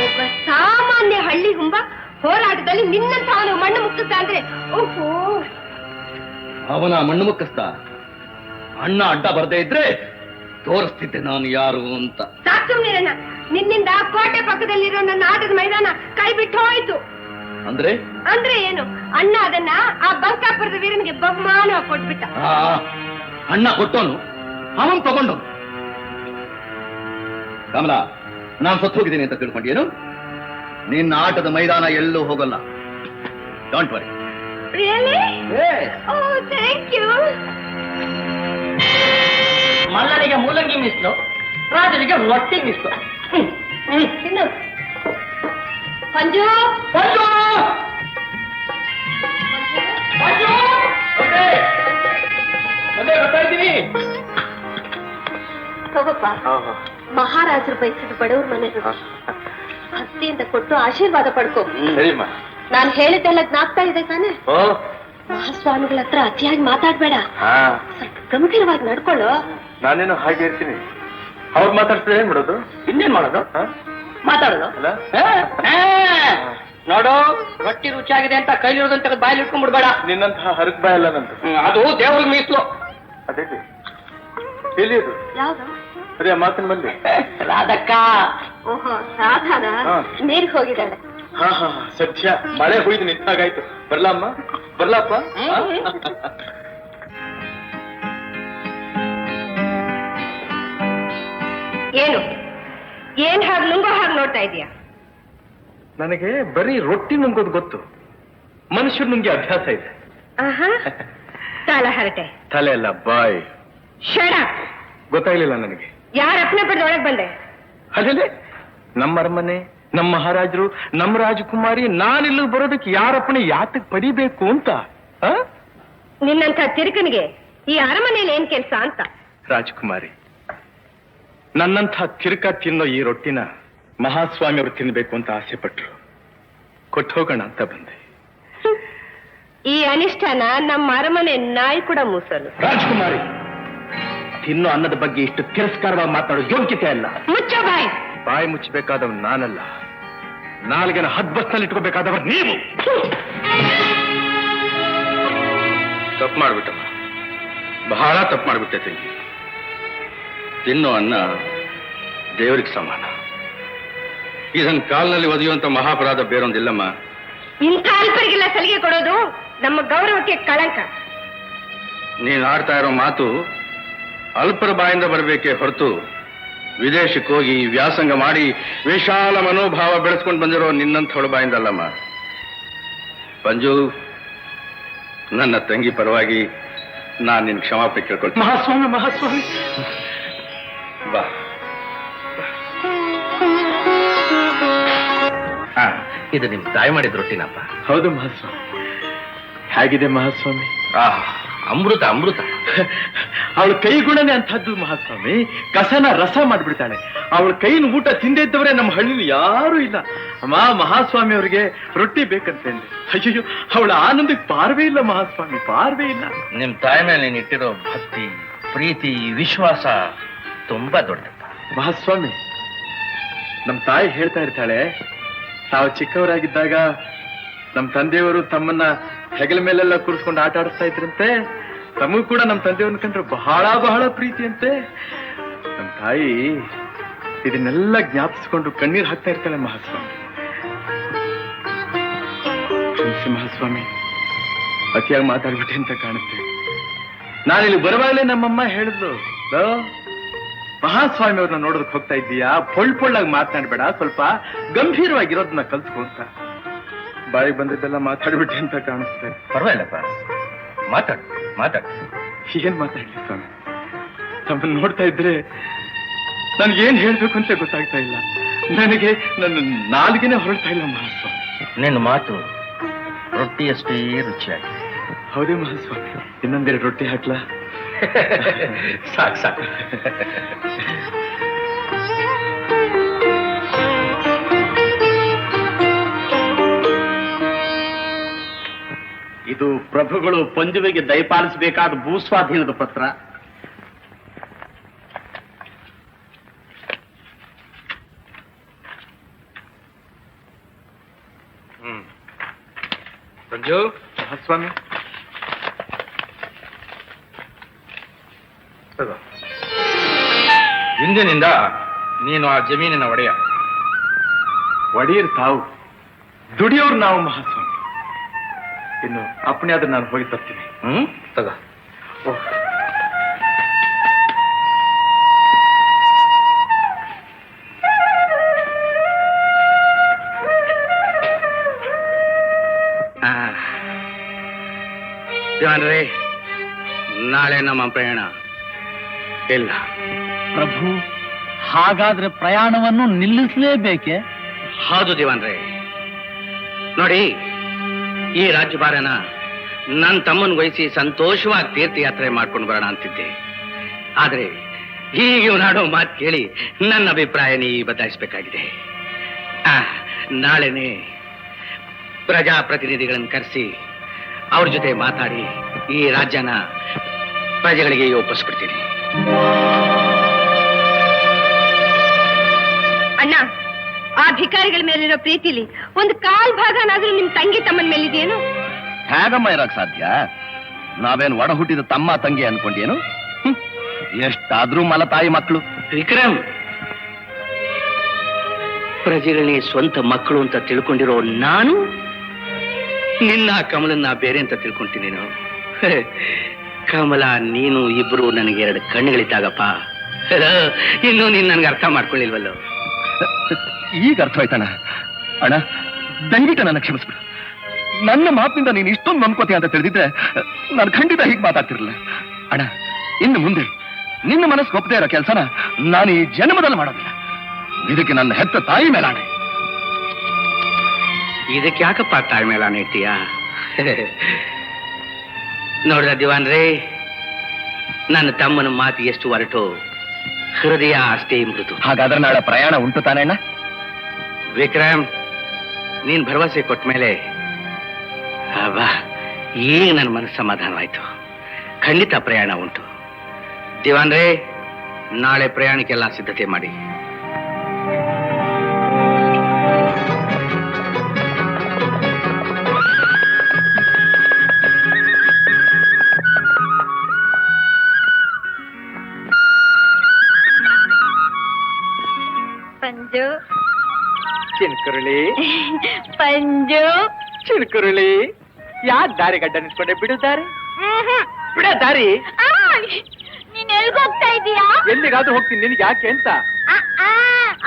ಒಬ್ಬ ಸಾಮಾನ್ಯ ಹಳ್ಳಿ ಹುಂಬ ಹೋರಾಟದಲ್ಲಿ ನಿನ್ನಂತ ಅವನು ಮಣ್ಣು ಮುಕ್ಕಿಸ್ತ ಅಂದ್ರೆ ಓಹೋ. ಅವನ ಮಣ್ಣು ಮುಕ್ಕಿಸ್ತ ಅಣ್ಣ ಅಡ್ಡ ಬರದೇ ಇದ್ರೆ ತೋರಿಸ್ತಿದ್ದೆ ನಾನು ಯಾರು ಅಂತ. ಸಾಕು ನೀರಣ್ಣ, ನಿನ್ನಿಂದ ಕೋಟೆ ಪಕ್ಕದಲ್ಲಿರೋ ನನ್ನ ಆಟದ ಮೈದಾನ ಕೈ ಬಿಟ್ಟು ಹೋಯ್ತು. ಅಂದ್ರೆ ಅಂದ್ರೆ ಏನು? ಅಣ್ಣ ಅದನ್ನ ಆ ಬಂಕಾಪುರದ ವೀರನಿಗೆ ಬಹುಮಾನ ಕೊಟ್ಬಿಟ್ಟ. ಅಣ್ಣ ಕೊಟ್ಟೋನು, ಅವನ್ ತಗೊಂಡವನು. ಕಮಲ, ನಾನು ಸತ್ತು ಹೋಗಿದ್ದೀನಿ ಅಂತ ತಿಳ್ಕೊಂಡೇನು? ನಿನ್ನ ಆಟದ ಮೈದಾನ ಎಲ್ಲೂ ಹೋಗಲ್ಲ. Don't worry. Really? Oh, thank you. ಮಲ್ಲನಿಗೆ ಮೂಲಂಗಿ ಮಿಸ್ಲು, ರಾಜನಿಗೆ ರೊಟ್ಟಿ ಮಿಸ್ಲು. ತಿನ್ನು. ಪಂಜು, ಪಂಜು! ಪಂಜು! ಬರ್ತಾ ಇದ್ದೀನಿ. ತಗೋಪ್ಪ. ಮಹಾರಾಜರು ಬಯಸಿದ ಬಡವ್ರ ಮನೆಗಳು ಭಕ್ತಿಯಿಂದ ಕೊಟ್ಟು ಆಶೀರ್ವಾದ ಪಡ್ಕೋ. ಸರಿಮ್ಮ. ನಾನು ಹೇಳಿದ್ದೆಲ್ಲ ಜ್ಞಾಪಕ ಇದೆ ತಾನೆ? ಮಹಾಸ್ವಾಮಿಗಳ ಹತ್ರ ಅತಿಯಾಗಿ ಮಾತಾಡ್ಬೇಡ, ಸ್ವಲ್ಪ ಗಂಭೀರವಾಗಿ ನಡ್ಕೊಳ್ಳು. ನಾನೇನು ಹಾಗೆ ಇರ್ತೀನಿ. ಅವ್ರು ಮಾತಾಡ್ತಿದ್ರೆ ಏನ್ ಮಾಡೋದು? ಇನ್ನೇನ್ ಮಾಡೋದು? ಮಾತಾಡೋದು. ನೋಡು, ರೊಟ್ಟಿ ರುಚಿಯಾಗಿದೆ ಅಂತ ಕೈಲಿರೋದಂತ ಬಾಯಲ್ಲಿ ಇಟ್ಕೊಂಡ್ಬಿಡ್ಬೇಡ. ನಿನ್ನಂತಹ ಹರಕ್ ಬಾಯಲ್ಲ ನಂದು. ಅದು ದೇವ್ರಿಗೆ ಮೀಸಲು. ಅದೇ ಎಲ್ಲಿ ಅದು? ಯಾವ್ದು? ಸರಿ, ಆ ಮಾತಿನ ಬಂದು ರಾಧಕ್ಕ. ಓಹೋ, ರಾಧಾನ ನೀರಿಗೆ ಹೋಗಿದ್ದಾಳೆ. ಹಾ ಹಾ, ಸತ್ಯ. ಮಳೆ ಹೋಯ್ದು ನಿಂತಾಗಾಯ್ತು. ಬರ್ಲಮ್ಮ, ಬರ್ಲಪ್ಪ. ಏನು ಏನ್ ಹಾಗೆ ನುಂಗೋ ಹಾಗೆ ನೋಡ್ತಾ ಇದೀಯಾ? ನನಗೆ ಬರೀ ರೊಟ್ಟಿ ನುಂಗೋದು ಗೊತ್ತು, ಮನುಷ್ಯರು ನುಂಗಿ ಅಭ್ಯಾಸ ಇದೆ. ಆಹಾ, ತಲ ಹರಟೆ. ತಲೆ ಅಲ್ಲ, ಬಾಯ್. ಶಡ. ಗೊತ್ತಾಗ್ಲಿಲ್ಲ ನನಗೆ. ಯಾರ ಅಪ್ಪನೆ ಪಡೆದ ಒಳಗೆ ಬಂದೆ? ಅಲ್ಲೇ ನಮ್ಮ ಅರಮನೆ, ನಮ್ಮ ಮಹಾರಾಜರು, ನಮ್ಮ ರಾಜಕುಮಾರಿ, ನಾನಿಲ್ಲಿ ಬರೋದಕ್ಕೆ ಯಾರಪ್ಪಣೆ ಯಾತಕ್ ಪಡಿಬೇಕು ಅಂತ? ನಿನ್ನಂಥ ತಿರುಕನಿಗೆ ಈ ಅರಮನೆಯಲ್ಲಿ ಏನ್ ಕೆಲ್ಸ ಅಂತ. ರಾಜಕುಮಾರಿ, ನನ್ನಂಥ ಕಿರುಕ ತಿನ್ನೋ ಈ ರೊಟ್ಟಿನ ಮಹಾಸ್ವಾಮಿ ಅವರು ತಿನ್ಬೇಕು ಅಂತ ಆಸೆ ಪಟ್ರು. ಕೊಟ್ಟು ಹೋಗೋಣ ಅಂತ ಬಂದೆ. ಈ ಅನಿಷ್ಟನ ನಮ್ಮ ಅರಮನೆ ನಾಯಿ ಕೂಡ ಮೂಸಲು. ರಾಜಕುಮಾರಿ, ತಿನ್ನೋ ಅನ್ನದ ಬಗ್ಗೆ ಇಷ್ಟು ತಿರಸ್ಕಾರವಾಗಿ ಮಾತಾಡೋ ಯೋಗ್ಯತೆ ಅಲ್ಲ. ಮುಚ್ಚೋ ಬಾಯ್. ಬಾಯಿ ಮುಚ್ಚಬೇಕಾದವ್ ನಾನಲ್ಲ, ನಾಲ್ಗೆನ ಹದ್ಬಸ್ನಲ್ಲಿ ಇಟ್ಕೋಬೇಕಾದವರು ನೀವು. ತಪ್ಪು ಮಾಡ್ಬಿಟ್ಟಮ್ಮ, ಬಹಳ ತಪ್ಪು ಮಾಡ್ಬಿಟ್ಟೆ ತಂಗಿ. ತಿನ್ನೋ ಅನ್ನ ದೇವರಿಗೆ ಸಮಾನ. ಇದನ್ನ ಕಾಲ್ನಲ್ಲಿ ಒದೆಯುವಂತ ಮಹಾಪರಾಧ ಬೇರೊಂದಿಲ್ಲಮ್ಮ. ಇಂಥ ಅಲ್ಪರಿಗೆಲ್ಲ ಸಲಿಗೆ ಕೊಡೋದು ನಮ್ಮ ಗೌರವಕ್ಕೆ ಕಳಂಕ. ನೀನ್ ಆಡ್ತಾ ಇರೋ ಮಾತು ಅಲ್ಪರ ಬಾಯಿಂದ ಬರಬೇಕೇ ಹೊರತು ವಿದೇಶಕ್ಕೆ ಹೋಗಿ ವ್ಯಾಸಂಗ ಮಾಡಿ ವಿಶಾಲ ಮನೋಭಾವ ಬೆಳೆಸ್ಕೊಂಡು ಬಂದಿರೋ ನಿನ್ನಂಥವಳ ಬಾಯಿಂದಲ್ಲಮ್ಮ. ಪಂಜು, ನನ್ನ ತಂಗಿ ಪರವಾಗಿ ನಾನು ನಿನ್ ಕ್ಷಮಾಪಣೆ ಕೇಳ್ಕೊಳ್ತೀನಿ. ಮಹಾಸ್ವಾಮಿ, ಮಹಾಸ್ವಾಮಿ, ಬಾ. ಇದು ನಿಮ್ ತಾಯಿ ಮಾಡಿದ ರೊಟ್ಟಿನಪ್ಪ. ಹೌದು ಮಹಾಸ್ವಾಮಿ. ಹೇಗಿದೆ ಮಹಾಸ್ವಾಮಿ? ಅಮೃತ ಅಮೃತ. ಅವಳ ಕೈಗುಣನೇ ಅಂಥದ್ದು ಮಹಾಸ್ವಾಮಿ. ಕಸನ ರಸ ಮಾಡ್ಬಿಡ್ತಾಳೆ. ಅವಳ ಕೈನ ಊಟ ತಿಂದೇ ಇದ್ದವರೇ ನಮ್ಮ ಹಳ್ಳಿಲಿ ಯಾರೂ ಇಲ್ಲ. ಅಮ್ಮ, ಮಹಾಸ್ವಾಮಿ ಅವರಿಗೆ ರೊಟ್ಟಿ ಬೇಕಂತಂದೆ. ಅಯ್ಯೋ, ಅವಳ ಆನಂದಕ್ಕೆ ಪಾರ್ವೇ ಇಲ್ಲ ಮಹಾಸ್ವಾಮಿ, ಪಾರ್ವೇ ಇಲ್ಲ. ನಿಮ್ ತಾಯಿ ಮೇಲೆ ನೀನ್ ಇಟ್ಟಿರೋ ಭಕ್ತಿ, ಪ್ರೀತಿ, ವಿಶ್ವಾಸ ತುಂಬಾ ದೊಡ್ಡಪ್ಪ. ಮಹಾಸ್ವಾಮಿ, ನಮ್ಮ ತಾಯಿ ಹೇಳ್ತಾ ಇರ್ತಾಳೆ, ತಾವು ಚಿಕ್ಕವರಾಗಿದ್ದಾಗ ನಮ್ಮ ತಂದೆಯವರು ತಮ್ಮನ್ನ ಹೆಗಲ ಮೇಲೆಲ್ಲ ಕೂರಿಸ್ಕೊಂಡು ಆಟ ಆಡಿಸ್ತಾ ಇದ್ರಂತೆ. ತಮಗೂ ಕೂಡ ನಮ್ಮ ತಂದೆಯವ್ರನ್ನ ಕಂಡ್ರೆ ಬಹಳ ಬಹಳ ಪ್ರೀತಿ ಅಂತೆ. ನಮ್ಮ ತಾಯಿ ಇದನ್ನೆಲ್ಲ ಜ್ಞಾಪಿಸ್ಕೊಂಡು ಕಣ್ಣೀರು ಹಾಕ್ತಾ ಇರ್ತಾಳೆ ಮಹಾಸ್ವಾಮಿ. ಕ್ಷಮಿಸಿ ಮಹಾಸ್ವಾಮಿ, ಅತಿಯಾಗಿ ಮಾತಾಡ್ಬಿಟ್ಟೆ ಅಂತ ಕಾಣುತ್ತೆ. ನಾನಿಲ್ಲಿ ಬರುವಾಗಲೇ ನಮ್ಮಮ್ಮ ಹೇಳಿದ್ರು, ಮಹಾಸ್ವಾಮಿ ಅವ್ರನ್ನ ನೋಡೋದಕ್ಕೆ ಹೋಗ್ತಾ ಇದ್ದೀಯಾ, ಪೊಳ್ಳಾಗಿ ಮಾತನಾಡ್ಬೇಡ, ಸ್ವಲ್ಪ ಗಂಭೀರವಾಗಿರೋದನ್ನ ಕಲ್ತ್ಕೊ ಅಂತ. ಬಾಯಿಗೆ ಬಂದಿದ್ದೆಲ್ಲ ಮಾತಾಡ್ಬಿಟ್ಟೆ ಅಂತ ಕಾಣಿಸ್ತಾರೆ. ಪರವಾಗಿಲ್ಲಪ್ಪ, ಮಾತಾಡು ಮಾತಾಡು. ಏನ್ ಮಾತಾಡ್ಲಿ ಸ್ವಾಮಿ, ತಮ್ಮನ್ನ ನೋಡ್ತಾ ಇದ್ರೆ ನನ್ಗೇನ್ ಹೇಳ್ಬೇಕು ಅಂತ ಗೊತ್ತಾಗ್ತಾ ಇಲ್ಲ. ನನಗೆ ನನ್ನ ನಾಲ್ಗೆನೆ ಹೊರಡ್ತಾ ಇಲ್ಲ ಮಹಾಸ್ವಾಮಿ. ನಿನ್ನ ಮಾತು ರೊಟ್ಟಿಯಷ್ಟೇ ರುಚಿಯಾಗಿ. ಹೌದೇ ಮಹಾಸ್ವಾಮಿ, ಇನ್ನೊಂದೆರಡು ರೊಟ್ಟಿ ಹಾಕ್ಲಾ? ಸಾಕು ಸಾಕು. ಇದು ಪ್ರಭುಗಳು ಪಂಜುವಿಗೆ ದಯಪಾಲಿಸಬೇಕಾದ ಭೂಸ್ವಾಧೀನದ ಪತ್ರ. ಪಂಜು, ಸ್ವಾಮಿ, ಇಂದಿನಿಂದ ನೀನು ಆ ಜಮೀನಿನ ಒಡೆಯ. ಒಡೆಯರ್ ತಾವು, ದುಡಿಯೋರು ನಾವು ಮಹಾಸ್ವಾಮಿ. ಇನ್ನು ಅಪ್ಪಣೆ ಆದ್ರೆ ನಾನು ಹೋಗಿ ತರ್ತೀನಿ. ತಗ. ಜಾನ್ರೆ, ನಾಳೆ ನಮ್ಮ ಪ್ರಯಾಣ ಇಲ್ಲ. ಪ್ರಭು, ಹಾಗಾದ್ರೆ ಪ್ರಯಾಣವನ್ನು ನಿಲ್ಲಿಸಲೇಬೇಕೆ? ಹೌದು ದಿವಾನ್ರೆ. ನೋಡಿ, ಈ ರಾಜ್ಯಭಾರನ ನನ್ನ ತಮ್ಮನ ವಹಿಸಿ ಸಂತೋಷವಾಗಿ ತೀರ್ಥಯಾತ್ರೆ ಮಾಡ್ಕೊಂಡು ಬರೋಣ ಅಂತಿದ್ದೆ. ಆದ್ರೆ ಈಗ ನಾಡೋ ಮಾತು ಕೇಳಿ ನನ್ನ ಅಭಿಪ್ರಾಯ ನೀ ಬದಲಾಯಿಸಬೇಕಾಗಿದೆ. ನಾಳೆನೆ ಪ್ರಜಾಪ್ರತಿನಿಧಿಗಳನ್ನು ಕರೆಸಿ ಅವ್ರ ಜೊತೆ ಮಾತಾಡಿ ಈ ರಾಜ್ಯನ ಪ್ರಜೆಗಳಿಗೆ ಒಪ್ಪಿಸ್ಬಿಡ್ತೀನಿ. ಅಣ್ಣ, ಆ ಭಿಕಾರಿಗಳ ಮೇಲಿರೋ ಪ್ರೀತಿಲಿ ಒಂದು ಕಾಲ್ ಭಾಗನಾದ್ರೂ ನಿಮ್ ತಂಗಿ ತಮ್ಮನ ಮೇಲಿದೆಯೇನು? ಹೇಗಮ್ಮ ಇರಕ್ ಸಾಧ್ಯ? ನಾವೇನು ಒಡ ಹುಟ್ಟಿದ ತಮ್ಮ ತಂಗಿ ಅನ್ಕೊಂಡೇನು? ಎಷ್ಟಾದ್ರೂ ಮಲತಾಯಿ ಮಕ್ಕಳು. ವಿಕ್ರಮ್, ಪ್ರಜೆಗಳೇ ಸ್ವಂತ ಮಕ್ಕಳು ಅಂತ ತಿಳ್ಕೊಂಡಿರೋ ನಾನು ನಿನ್ನ ಕಮಲನ್ನ ಬೇರೆ ಅಂತ ತಿಳ್ಕೊಂತೀನಿ. ನೀನು ಕಮಲ, ನೀನು ಇಬ್ರು ನನಗೆ ಎರಡು ಕಣ್ಣುಗಳಿದ್ದಾಗಪ್ಪ. ಇನ್ನು ನೀನ್ ನನ್ಗೆ ಅರ್ಥ ಮಾಡ್ಕೊಳ್ಳಿಲ್ವಲ್ಲೋ? ಈಗ ಅರ್ಥವಾಯ್ತಣ್ಣ. ಅಣ್ಣ, ದಯವಿಟ್ಟು ನನ್ನ ಕ್ಷಮಿಸ್ಬಿಡು. ನನ್ನ ಮಾತಿನಿಂದ ನೀನು ಇಷ್ಟೊಂದು ನಂಬ್ಕೋತೀಯ ಅಂತ ತಿಳಿದಿದ್ರೆ ನಾನು ಖಂಡಿತ ಹೀಗೆ ಮಾತಾಡ್ತಿರಲಿಲ್ಲ. ಅಣ್ಣ, ಇನ್ನು ಮುಂದೆ ನಿನ್ನ ಮನಸ್ಸು ಒಪ್ಪದೇ ಇರೋ ಕೆಲಸನ ನಾನು ಈ ಜನ್ಮದಲ್ಲಿ ಮಾಡೋದಿಲ್ಲ. ಇದಕ್ಕೆ ನನ್ನ ಹೆತ್ತ ತಾಯಿ ಮೇಲಾಣೆ. ಇದಕ್ಕೆ ಯಾಕಪ್ಪ ತಾಯಿ ಮೇಲಾನೆ ಇರ್ತೀಯ? ನೋಡ್ರ ದಿವಾನ್ರೇ, ನನ್ನ ತಮ್ಮನ ಮಾತು ಎಷ್ಟು ಹೊರಟು ಹೃದಯ ಅಷ್ಟೇ ಮೃದು. ಹಾಗಾದ್ರೆ ನಾಳೆ ಪ್ರಯಾಣ ಉಂಟು ತಾನೇಣ್ಣ? ವಿಕ್ರಮ್, ನೀನ್ ಭರವಸೆ ಕೊಟ್ಟ ಮೇಲೆ ಈಗ ನನ್ನ ಮನಸ್ಸು ಸಮಾಧಾನವಾಯ್ತು. ಖಂಡಿತ ಪ್ರಯಾಣ ಉಂಟು. ದಿವಾನ್ರೇ, ನಾಳೆ ಪ್ರಯಾಣಕ್ಕೆಲ್ಲ ಸಿದ್ಧತೆ ಮಾಡಿ. ಪಂಜು ಚಿನ್ಕುರುಳಿ ಪಂಜು ಚಿನ್ಕುರುಳಿ, ಯಾಕೆ ದಾರಿ ಗಡ್ಡ ನಿಂತ್ಕೊಂಡೆ? ಬಿಡು ದಾರಿ, ಬಿಡ ದಾರಿ. ನೀನ್ ಎಲ್ಗೋಗ್ತಾ ಇದೀಯಾ? ಎಲ್ಲಿಗಾದ್ರೂ ಹೋಗ್ತೀನಿ, ನಿನ್ಗೆ ಯಾಕೆ ಅಂತ?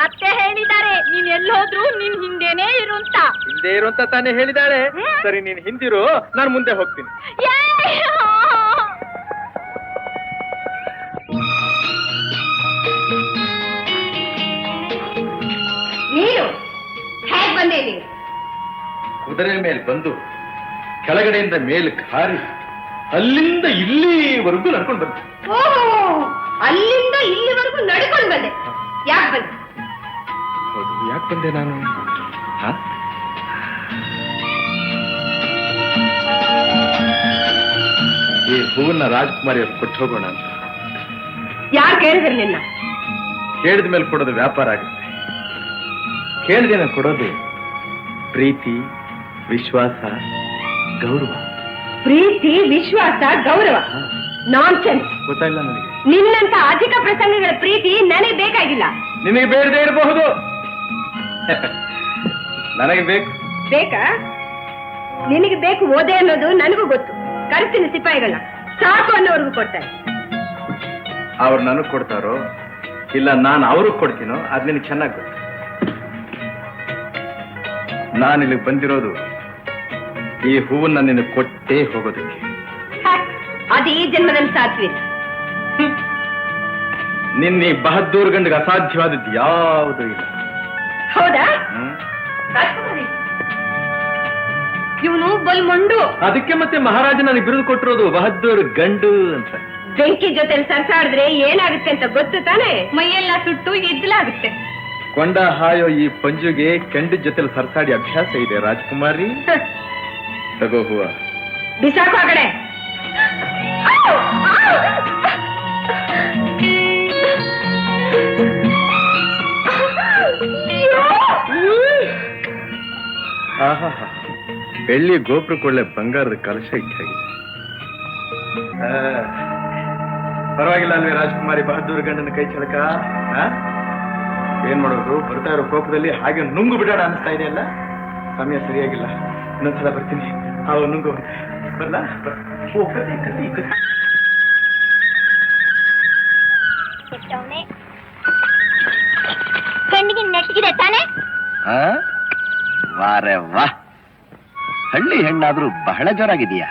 ಅತ್ತೆ ಹೇಳಿದ್ದಾರೆ ನೀನ್ ಎಲ್ಲಿ ಹೋದ್ರು ನೀನ್ ಹಿಂದೆನೇ ಇರು ಅಂತ. ಹಿಂದೆ ಇರು ಅಂತ ತಾನೇ ಹೇಳಿದಾಳೆ. ಸರಿ, ನೀನ್ ಹಿಂದಿರು, ನಾನು ಮುಂದೆ ಹೋಗ್ತೀನಿ. ನೀನು ಹೇಗ್ ಬಂದೆ ನೀನು? ಕುದುರೆ ಮೇಲೆ ಬಂದು ಕೆಳಗಡೆಯಿಂದ ಮೇಲಕ್ಕೆ ಹಾರಿ ಅಲ್ಲಿಂದ ಇಲ್ಲಿವರೆಗೂ ನಡ್ಕೊಂಡು ಬಂದೆ. ಓಹೋ, ಅಲ್ಲಿಂದ ಇಲ್ಲಿವರೆಗೂ ನಡ್ಕೊಂಡು ಬಂದೆ. ಯಾಕೆ ಬಂದೆ? ಹೌದು, ಯಾಕೆ ಬಂದೆ ನಾನು? ಈ ಹೂವನ್ನ ರಾಜ್ಕುಮಾರಿ ಅವ್ರು ಕೊಟ್ಟು ಹೋಗೋಣ ಅಂತ. ಯಾರು ಕೇಳಿದ್ರು ನಿನ್ನ? ಕೇಳಿದ ಮೇಲೆ ಕೊಡೋದು ವ್ಯಾಪಾರ ಆಗುತ್ತೆ. ಕೇಳಿದೇನ ಕೊಡೋದು ಪ್ರೀತಿ, ವಿಶ್ವಾಸ, ಗೌರವ. ಪ್ರೀತಿ, ವಿಶ್ವಾಸ, ಗೌರವ? ನಾನ್ಸೆನ್ಸ್. ಗೊತ್ತಾಗಿಲ್ಲ ನನಗೆ. ನಿನ್ನಂತ ಅಧಿಕ ಪ್ರಸಂಗಗಳ ಪ್ರೀತಿ ನನಗೆ ಬೇಕಾಗಿಲ್ಲ. ನಿನಗೆ ಬೇಡದೇ ಇರಬಹುದು, ನನಗೆ ಬೇಕು. ಬೇಕಾ? ನಿನಗೆ ಬೇಕು ಓದೆ ಅನ್ನೋದು ನನಗೂ ಗೊತ್ತು. ಕರೆಸ್ತೀನಿ ಸಿಪಾಯಿಗಳನ್ನ, ಸಾಕು ಅನ್ನೋರ್ಗು ಕೊಡ್ತಾರೆ. ಅವ್ರು ನನಗ್ ಕೊಡ್ತಾರೋ ಇಲ್ಲ ನಾನು ಅವ್ರಿಗೆ ಕೊಡ್ತೀನೋ ಅದ್ ನಿನಗೆ ಚೆನ್ನಾಗಿ ಗೊತ್ತು. ನಾನಿಲ್ಲಿ ಬಂದಿರೋದು ಈ ಹೂವನ್ನ ನಿನಗೆ ಕೊಟ್ಟೇ ಹೋಗೋದಕ್ಕೆ. ಅದು ಈ ಜನ್ಮದಲ್ಲಿ ಸಾಧ್ವಿಲ್ಲ. ನಿನ್ನ ಈ ಬಹದ್ದೂರ್ ಗಂಡಿಗೆ ಅಸಾಧ್ಯವಾದದ್ದು ಯಾವುದೂ ಇಲ್ಲ. ಹೌದಾ? ಇವನು ಬಲ್ ಮಂಡು. ಅದಕ್ಕೆ ಮತ್ತೆ ಮಹಾರಾಜ ನನಗೆ ಬಿರುದು ಕೊಟ್ಟಿರೋದು ಬಹದ್ದೂರ್ ಗಂಡು ಅಂತ. ಬೆಂಕಿ ಜೊತೆ ಸರ್ಸಾಡಿದ್ರೆ ಏನಾಗುತ್ತೆ ಅಂತ ಗೊತ್ತು ತಾನೆ? ಮೈಯೆಲ್ಲ ಸುಟ್ಟು ಇದ್ಲಾಗುತ್ತೆ. ಕೊಂಡ ಹಾಯೋ ಈ ಪಂಜುಗೆ ಕೆಂಡ ಜೊತೆ ಸರ್ಸಾಡಿ ಅಭ್ಯಾಸ ಇದೆ ರಾಜ್ಕುಮಾರಿ. ತಗೋ ಹೂವ, ಬಿಸಾಕು ಆ ಕಡೆ. ಆಹಾ, ಬೆಳ್ಳಿ ಗೋಪುರಕ್ಕೊಳ್ಳೆ ಬಂಗಾರದ ಕಲಶ ಇಟ್ಟಾಗಿದೆ. ಪರವಾಗಿಲ್ಲ ಅಲ್ವೇ ರಾಜ್ಕುಮಾರಿ ಬಹದ್ದೂರ್ ಗಂಡನ ಕೈ ಚಳಕ? ಏನ್ ಮಾಡೋದು, ಬರ್ತಾ ಇರೋ ಕೋಪದಲ್ಲಿ ಹಾಗೆ ನುಂಗು ಬಿಡೋಣ ಅನಿಸ್ತಾ ಇದೆಯಲ್ಲ. ಸಮಯ ಸರಿಯಾಗಿಲ್ಲ, ಇನ್ನೊಂದ್ಸಲ ಬರ್ತೀನಿ. ಅವ ನುಂಗು ಬರಲ್ಲ. ಕಣ್ಣಿಗೆ ನೆಟ್ಟಿಗಿದೆ ತಾನೆ? ವಾರೆ ವಾ, ಹಳ್ಳಿ ಹೆಣ್ಣಾದ್ರೂ ಬಹಳ ಜೋರಾಗಿದೀಯಾ.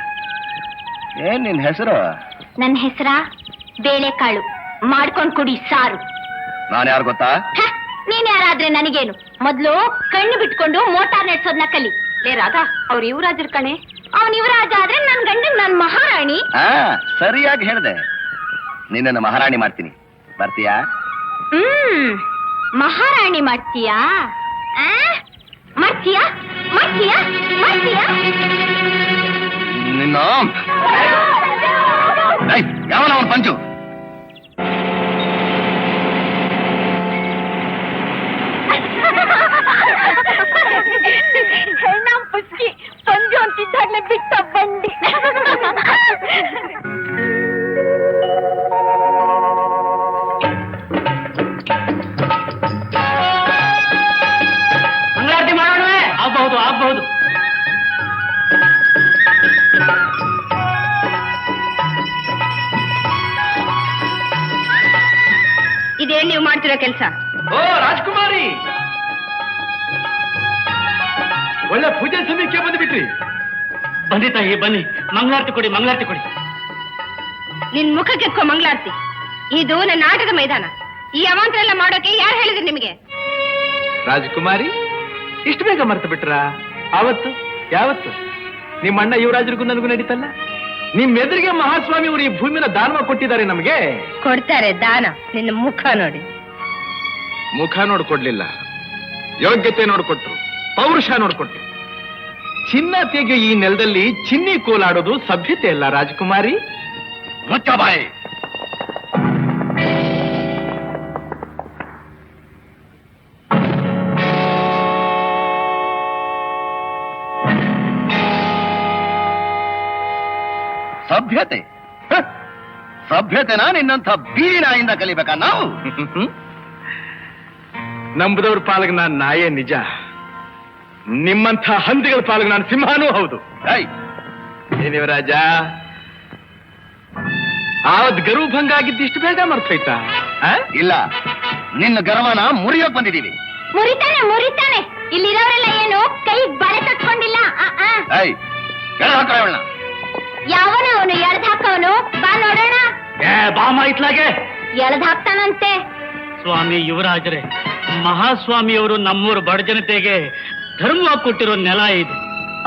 ಏನ್ ನಿನ್ ಹೆಸರು? ನನ್ನ ಹೆಸರ ಬೇಳೆಕಾಳು. ಮಾಡ್ಕೊಂಡ್ ಕುಡಿ ಸಾರು. ನಾನು ಯಾರು ಗೊತ್ತಾ? ನೀನ್ ಯಾರಾದ್ರೆ ನನಗೇನು? ಮೊದ್ಲು ಕಣ್ಣು ಬಿಟ್ಕೊಂಡು ಮೋಟಾರ್ ನಡೆಸೋದ್ನ ಕಲಿ. ಲೇ ರಾಧಾ, ಅವ್ರ ಯುವರಾಜರ ಕಣೆ. ಅವನ್ ಯುವರಾಜ ಆದ್ರೆ ನನ್ ಗಂಡನ್ ನಾನ್ ಮಹಾರಾಣಿ. ಸರಿಯಾಗಿ ಹೇಳ್ದೆ. ನಿನ್ನನ್ನು ಮಹಾರಾಣಿ ಮಾಡ್ತೀನಿ, ಬರ್ತೀಯಾ? ಮಹಾರಾಣಿ ಮಾಡ್ತೀಯಾ? ಮಾಡ್ತೀಯಾ ಮಾಡ್ತೀಯಾ ಮಾಡ್ತೀಯಾ? ನಿನ್ನ ಯಾವನ ಅವನು ಪಂಚು? ಹೆಣ್ಣ ಪುಸ್ಕಿ ಪಂಜು ಅಂತಿದ್ದಾಗ್ಲೇ ಬಿಟ್ಟ ಬಂಡಿ. ಮಂಗಳಾರತಿ ಮಾಡೋಣ? ಆಗ್ಬಹುದು ಆಗ್ಬಹುದು. ಇದೇನ್ ನೀವು ಮಾಡ್ತಿರೋ ಕೆಲ್ಸ? ಓ ರಾಜ್ಕುಮಾರಿ, ಒಳ್ಳೆ ಪೂಜೆ ಸಮಯಕ್ಕೆ ಬಂದ್ಬಿಟ್ರಿ. ಬನ್ನಿ ತಾಯಿ ಬನ್ನಿ, ಮಂಗಳಾರತಿ ಕೊಡಿ ಮಂಗಳಾರತಿ ಕೊಡಿ. ನಿನ್ ಮುಖಕ್ಕೆ ಎತ್ಕೋ ಮಂಗಳಾರತಿ. ಇದು ನನ್ನ ಆಟದ ಮೈದಾನ. ಈ ಅವಾಂತರ ಎಲ್ಲ ಮಾಡೋಕೆ ಯಾರು ಹೇಳಿದ್ರು ನಿಮಗೆ? ರಾಜ್ಕುಮಾರಿ, ಇಷ್ಟು ಬೇಗ ಮರ್ತು ಬಿಟ್ರ? ಅವತ್ತು ಯಾವತ್ತು ನಿಮ್ಮ ಅಣ್ಣ ಯುವರಾಜರಿಗೂ ನನಗೂ ನಡೀತಲ್ಲ. ನಿಮ್ಮೆದುರಿಗೆ ಮಹಾಸ್ವಾಮಿ ಅವರು ಈ ಭೂಮಿನ ದಾನವ ಕೊಟ್ಟಿದ್ದಾರೆ ನಮಗೆ. ಕೊಡ್ತಾರೆ ದಾನ. ನಿನ್ನ ಮುಖ ನೋಡಿ. ಮುಖ ನೋಡ್ಕೊಡ್ಲಿಲ್ಲ, ಯೋಗ್ಯತೆ ನೋಡ್ಕೊಟ್ರು, ಪೌರುಷ ನೋಡ್ಕೊಟ್ರು. ಚಿನ್ನ ತೆಗೆಯೋ ಈ ನೆಲದಲ್ಲಿ ಚಿನ್ನಿ ಕೋಲಾಡೋದು ಸಭ್ಯತೆ ಅಲ್ಲ ರಾಜಕುಮಾರಿ. ಮುಚ್ಚಬಾಯಿ. ಸಭ್ಯತೆ? ಸಭ್ಯತೆನಾ ನಿನ್ನಂಥ ಬೀದಿ ನಾಯಿಂದ ಕಲಿಬೇಕಾ ನಾವು? ನಂಬುದವ್ರ ಪಾಲಿಗೆ ನಾನು ನಾಯೇ ನಿಜ, ನಿಮ್ಮಂಥ ಹಂದಿಗಳ ಪಾಲಿಗೆ ನಾನು ಸಿಂಹನೂ ಹೌದು. ಏನಿವರಾಜ, ಆವತ್ ಗರು ಭಂಗ ಆಗಿದ್ದಿಷ್ಟು ಬೇಗ ಮರ್ತೋಯ್ತಾ? ಇಲ್ಲ, ನಿನ್ನ ಗರ್ವನ ಮುರಿಯೋಕ್ ಬಂದಿದ್ದೀವಿ. ಮುರಿತಾನೆ. ಇಲ್ಲಿರೋರೆಲ್ಲ ಏನು ಕೈ ಬಳೆ ತಟ್ಕೊಂಡಿಲ್ಲ. ಯಾವನ ಅವನು ಎಳ್ದ್ ಹಾಕವನು? ಬಾ ನೋಡೋಣ. ಬಾಮ ಇತ್ಲಾಗೆ ಎಳ್ದ್ ಹಾಕ್ತಾನಂತೆ. ಸ್ವಾಮಿ ಯುವರಾಜರೇ, ಮಹಾಸ್ವಾಮಿಯವರು ನಮ್ಮೂರ ಬಡ ಜನತೆಗೆ ಧರ್ಮವಾಗಿ ಕೊಟ್ಟಿರೋ ನೆಲ ಇದೆ.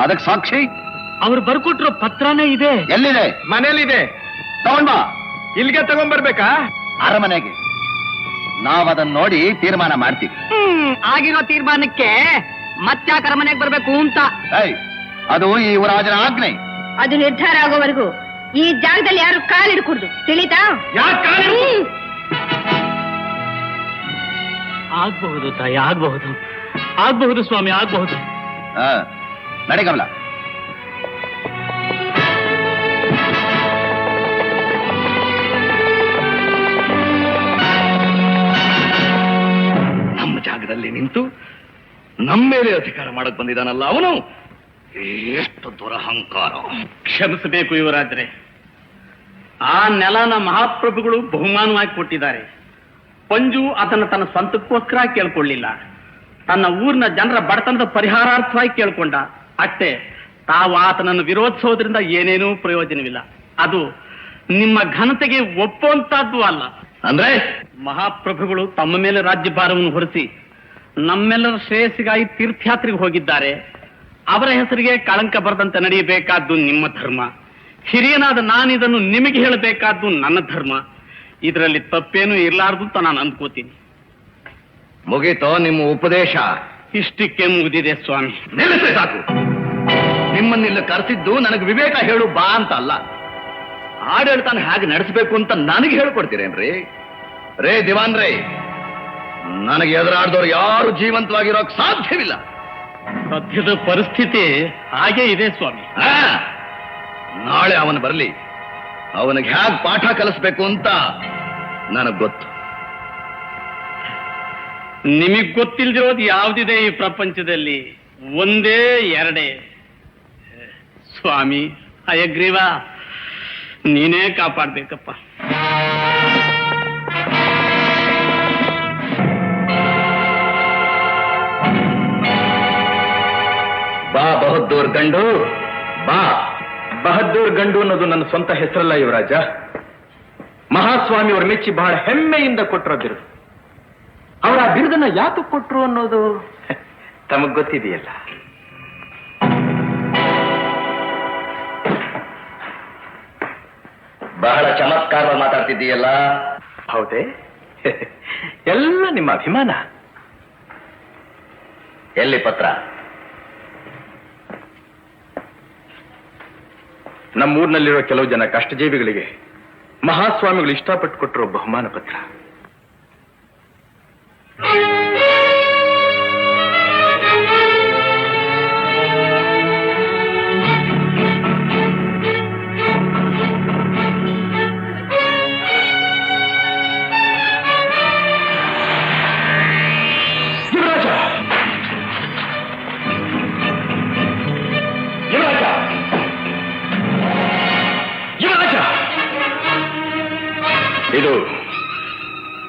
ಅದಕ್ಕೆ ಸಾಕ್ಷಿ ಅವ್ರು ಬರ್ಕೊಟ್ಟಿರೋ ಪತ್ರನೇ ಇದೆ. ಎಲ್ಲಿದೆ? ಮನೇಲಿದೆ. ತಗೊಂಡ್ ಬಾ. ಇಲ್ಲಿಗೆ ತಗೊಂಡ್ಬರ್ಬೇಕಾ? ಅರಮನೆಗೆ. ನಾವದನ್ನ ನೋಡಿ ತೀರ್ಮಾನ ಮಾಡ್ತೀವಿ. ಆಗಿರೋ ತೀರ್ಮಾನಕ್ಕೆ ಮತ್ತ್ಯಾಕ ಅರಮನೆಗೆ ಬರ್ಬೇಕು ಅಂತ. ಅದು ಈ ಯುವರಾಜನ ಆಜ್ಞೆ. ಅದು ನಿರ್ಧಾರ ಆಗೋವರೆಗೂ ಈ ಜಾಗದಲ್ಲಿ ಯಾರು ಕಾಲಿಡ್ಕೂಡ್ದು, ತಿಳಿತಾ? ಆಗ್ಬಹುದು ತಾಯಿ, ಆಗ್ಬಹುದು ಸ್ವಾಮಿ, ಆಗ್ಬಹುದು. ನಡಿ ಕಮಲ. ನಮ್ಮ ಜಾಗದಲ್ಲಿ ನಿಂತು ನಮ್ಮ ಮೇಲೆ ಅಧಿಕಾರ ಮಾಡಕ್ ಬಂದಿದ್ದಾನಲ್ಲ ಅವನು. ಎಷ್ಟು ದುರಹಂಕಾರ! ಕ್ಷಮಿಸಬೇಕು ಯುವರಾಜರೇ, ಆ ನೆಲನ ಮಹಾಪ್ರಭುಗಳು ಬಹುಮಾನವಾಗಿ ಕೊಟ್ಟಿದ್ದಾರೆ. ಪಂಜು ಅದನ್ನು ತನ್ನ ಸ್ವಂತಕ್ಕೋಸ್ಕರ ಕೇಳ್ಕೊಳ್ಳಿಲ್ಲ, ತನ್ನ ಊರಿನ ಜನರ ಬಡತನದ ಪರಿಹಾರಾರ್ಥವಾಗಿ ಕೇಳ್ಕೊಂಡ ಅಷ್ಟೇ. ತಾವು ಆತನನ್ನು ವಿರೋಧಿಸೋದ್ರಿಂದ ಏನೇನೂ ಪ್ರಯೋಜನವಿಲ್ಲ. ಅದು ನಿಮ್ಮ ಘನತೆಗೆ ಒಪ್ಪುವಂತಹದ್ದು ಅಲ್ಲ. ಅಂದ್ರೆ ಮಹಾಪ್ರಭುಗಳು ತಮ್ಮ ಮೇಲೆ ರಾಜ್ಯಭಾರವನ್ನು ಹೊರಿಸಿ ನಮ್ಮೆಲ್ಲರ ಶ್ರೇಯಸ್ಸಿಗಾಗಿ ತೀರ್ಥಯಾತ್ರೆಗೆ ಹೋಗಿದ್ದಾರೆ. ಅವರ ಹೆಸರಿಗೆ ಕಳಂಕ ಬರದಂತೆ ನಡೆಯಬೇಕಾದ್ದು ನಿಮ್ಮ ಧರ್ಮ. ಹಿರಿಯನಾದ ನಾನಿದನ್ನು ನಿಮಗೆ ಹೇಳಬೇಕಾದ್ದು ನನ್ನ ಧರ್ಮ. ಇದರಲ್ಲಿ ತಪ್ಪೇನೂ ಇರಲಾರದು ಅಂತ ನಾನು ಅಂದ್ಕೋತೀನಿ. ಮುಗೀತೋ ನಿಮ್ಮ ಉಪದೇಶ? ಇಷ್ಟಕ್ಕೆ ಮುಗಿದಿದೆ ಸ್ವಾಮಿ. ನಿಲ್ಲಿಸಿ ಸಾಕು. ನಿಮ್ಮನ್ನಿಲ್ಲ ಕರೆಸಿದ್ದು ನನಗೆ ವಿವೇಕ ಹೇಳು ಬಾ ಅಂತ ಅಲ್ಲ, ಆಡಳಿತಾನ ಹೇಗೆ ನಡೆಸಬೇಕು ಅಂತ ನನಗೆ ಹೇಳ್ಕೊಡ್ತೀರೇನ್ರಿ? ರೇ ದಿವಾನ್ ರೇ, ನನಗೆ ಎದುರಾಡ್ದವ್ರು ಯಾರು ಜೀವಂತವಾಗಿರೋಕ್ ಸಾಧ್ಯವಿಲ್ಲ. ಸದ್ಯದ ಪರಿಸ್ಥಿತಿ ಹಾಗೇ ಇದೆ ಸ್ವಾಮಿ. ನಾಳೆ ಅವನು ಬರಲಿ, ಅವನಿಗೆ ಹೇಗೆ ಪಾಠ ಕಲಿಸ್ಬೇಕು ಅಂತ ನನಗ್ ಗೊತ್ತು. ನಿಮಗ್ ಗೊತ್ತಿಲ್ದಿರೋದು ಯಾವ್ದಿದೆ ಈ ಪ್ರಪಂಚದಲ್ಲಿ? ಒಂದೇ ಎರಡೇ. ಸ್ವಾಮಿ ಹಯಗ್ರೀವ, ನೀನೇ ಕಾಪಾಡ್ಬೇಕಪ್ಪ. ಬಾ ಬಹದ್ದೂರ್ ಗಂಡು ಬಾ. ಬಹದ್ದೂರ್ ಗಂಡು ಅನ್ನೋದು ನನ್ನ ಸ್ವಂತ ಹೆಸರಲ್ಲ ಯುವರಾಜ, ಮಹಾಸ್ವಾಮಿ ಅವರು ಮೆಚ್ಚಿ ಬಹಳ ಹೆಮ್ಮೆಯಿಂದ ಕೊಟ್ಟರೋ ಬಿರುದು. ಅವರ ಆ ಬಿರುದನ್ನ ಯಾಕೆ ಕೊಟ್ರು ಅನ್ನೋದು ತಮಗ್ ಗೊತ್ತಿದೆಯಲ್ಲ. ಬಹಳ ಚಮತ್ಕಾರ ಮಾತಾಡ್ತಿದ್ದೀಯಲ್ಲ. ಹೌದೇ? ಎಲ್ಲ ನಿಮ್ಮ ಅಭಿಮಾನ. ಎಲ್ಲಿ ಪತ್ರ? ನಮ್ಮೂರಿನಲ್ಲಿರೋ ಕೆಲವು ಜನ ಕಷ್ಟಜೀವಿಗಳಿಗೆ ಮಹಾಸ್ವಾಮಿಗಳು ಇಷ್ಟಪಟ್ಟು ಕೊಟ್ಟಿರೋ ಬಹುಮಾನ ಪತ್ರ.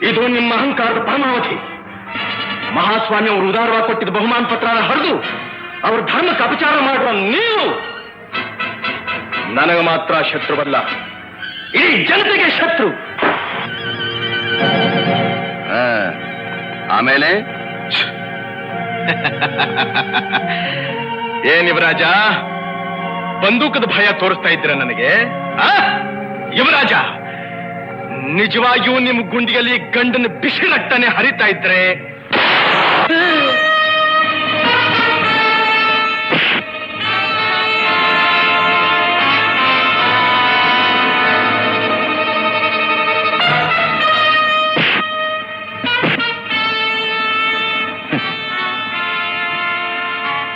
ಇದು ನಿಮ್ಮ ಅಹಂಕಾರದ ಪರಮಾವಧಿ. ಮಹಾಸ್ವಾಮಿ ಅವರು ಉದಾರವಾಗಿ ಕೊಟ್ಟಿದ್ದ ಬಹುಮಾನ ಪತ್ರನ ಹರಿದು ಅವ್ರ ಧರ್ಮಕ್ಕೆ ಅಪಚಾರ ಮಾಡುವ ನೀವು ನನಗೆ ಮಾತ್ರ ಶತ್ರುವಲ್ಲ, ಇಡೀ ಜನತೆಗೆ ಶತ್ರು. ಆಮೇಲೆ ಏನ್ ಯುವರಾಜ, ಬಂದೂಕದ ಭಯ ತೋರಿಸ್ತಾ ಇದ್ದೀರ ನನಗೆ? ಯುವರಾಜ, ನಿಜವಾಗಿಯೂ ನಿಮ್ ಗುಂಡಿಯಲ್ಲಿ ಗಂಡನ ಬಿಸಿ ರಕ್ತನೇ ಹರಿತಾ ಇದ್ರೆ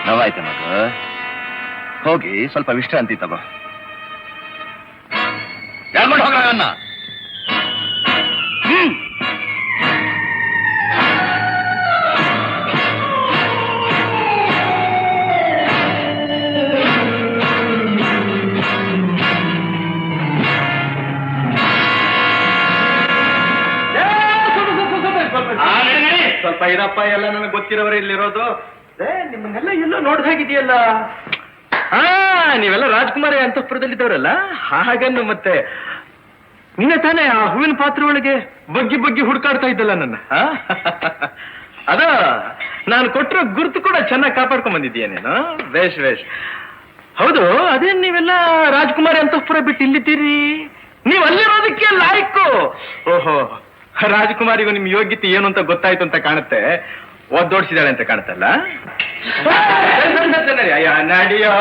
ನೋವಾಯ್ತು ಮಗು, ಹೋಗಿ ಸ್ವಲ್ಪ ವಿಶ್ರಾಂತಿ ತಗೋ. ಹೇಳ್ಕೊಂಡು ಹೋಗ ಅವನ್ನ. ಸ್ವಲ್ಪ ಇರಪ್ಪ, ಎಲ್ಲ ನನಗೆ ಗೊತ್ತಿರೋರು ಇಲ್ಲಿರೋದು. ನಿಮ್ಮನ್ನೆಲ್ಲ ಎಲ್ಲೋ ನೋಡ್ದಾಗಿದೆಯಲ್ಲ. ನೀವೆಲ್ಲ ರಾಜ್ಕುಮಾರಿ ಅಂತಃಪುರದಲ್ಲಿದ್ದವರಲ್ಲ, ಹಾಗನ್ನು ಮತ್ತೆ ನಿನ್ನೆ ತಾನೇ ಆ ಹೂವಿನ ಪಾತ್ರೆ ಒಳಗೆ ಬಗ್ಗಿ ಬಗ್ಗಿ ಹುಡುಕಾಡ್ತಾ ಇದ್ದಲ್ಲ ನನ್ನ. ಅದ ನಾನು ಕೊಟ್ಟಿರೋ ಗುರುತು ಕೂಡ ಚೆನ್ನಾಗಿ ಕಾಪಾಡ್ಕೊಂಡ್ ಬಂದಿದ್ದೀಯ ನೀನು. ಬೇಷ್ ಬೇಷ್. ಹೌದು, ಅದೇನ್ ನೀವೆಲ್ಲ ರಾಜ್ಕುಮಾರಿ ಅಂತಃಪುರ ಬಿಟ್ಟು ಇಲ್ಲಿದ್ದೀರಿ? ನೀವು ಅಲ್ಲಿರೋದಕ್ಕೆ ಲಾಯ್ಕು. ಓಹೋ, ರಾಜಕುಮಾರಿಗೂ ನಿಮ್ ಯೋಗ್ಯತೆ ಏನು ಅಂತ ಗೊತ್ತಾಯ್ತು ಅಂತ ಕಾಣುತ್ತೆ. ಒದ್ದೋಡ್ಸಿದಾಳೆ ಅಂತ ಕಾಣುತ್ತಲ್ಲ. ಅಯ್ಯ ನಡಿಯೋ.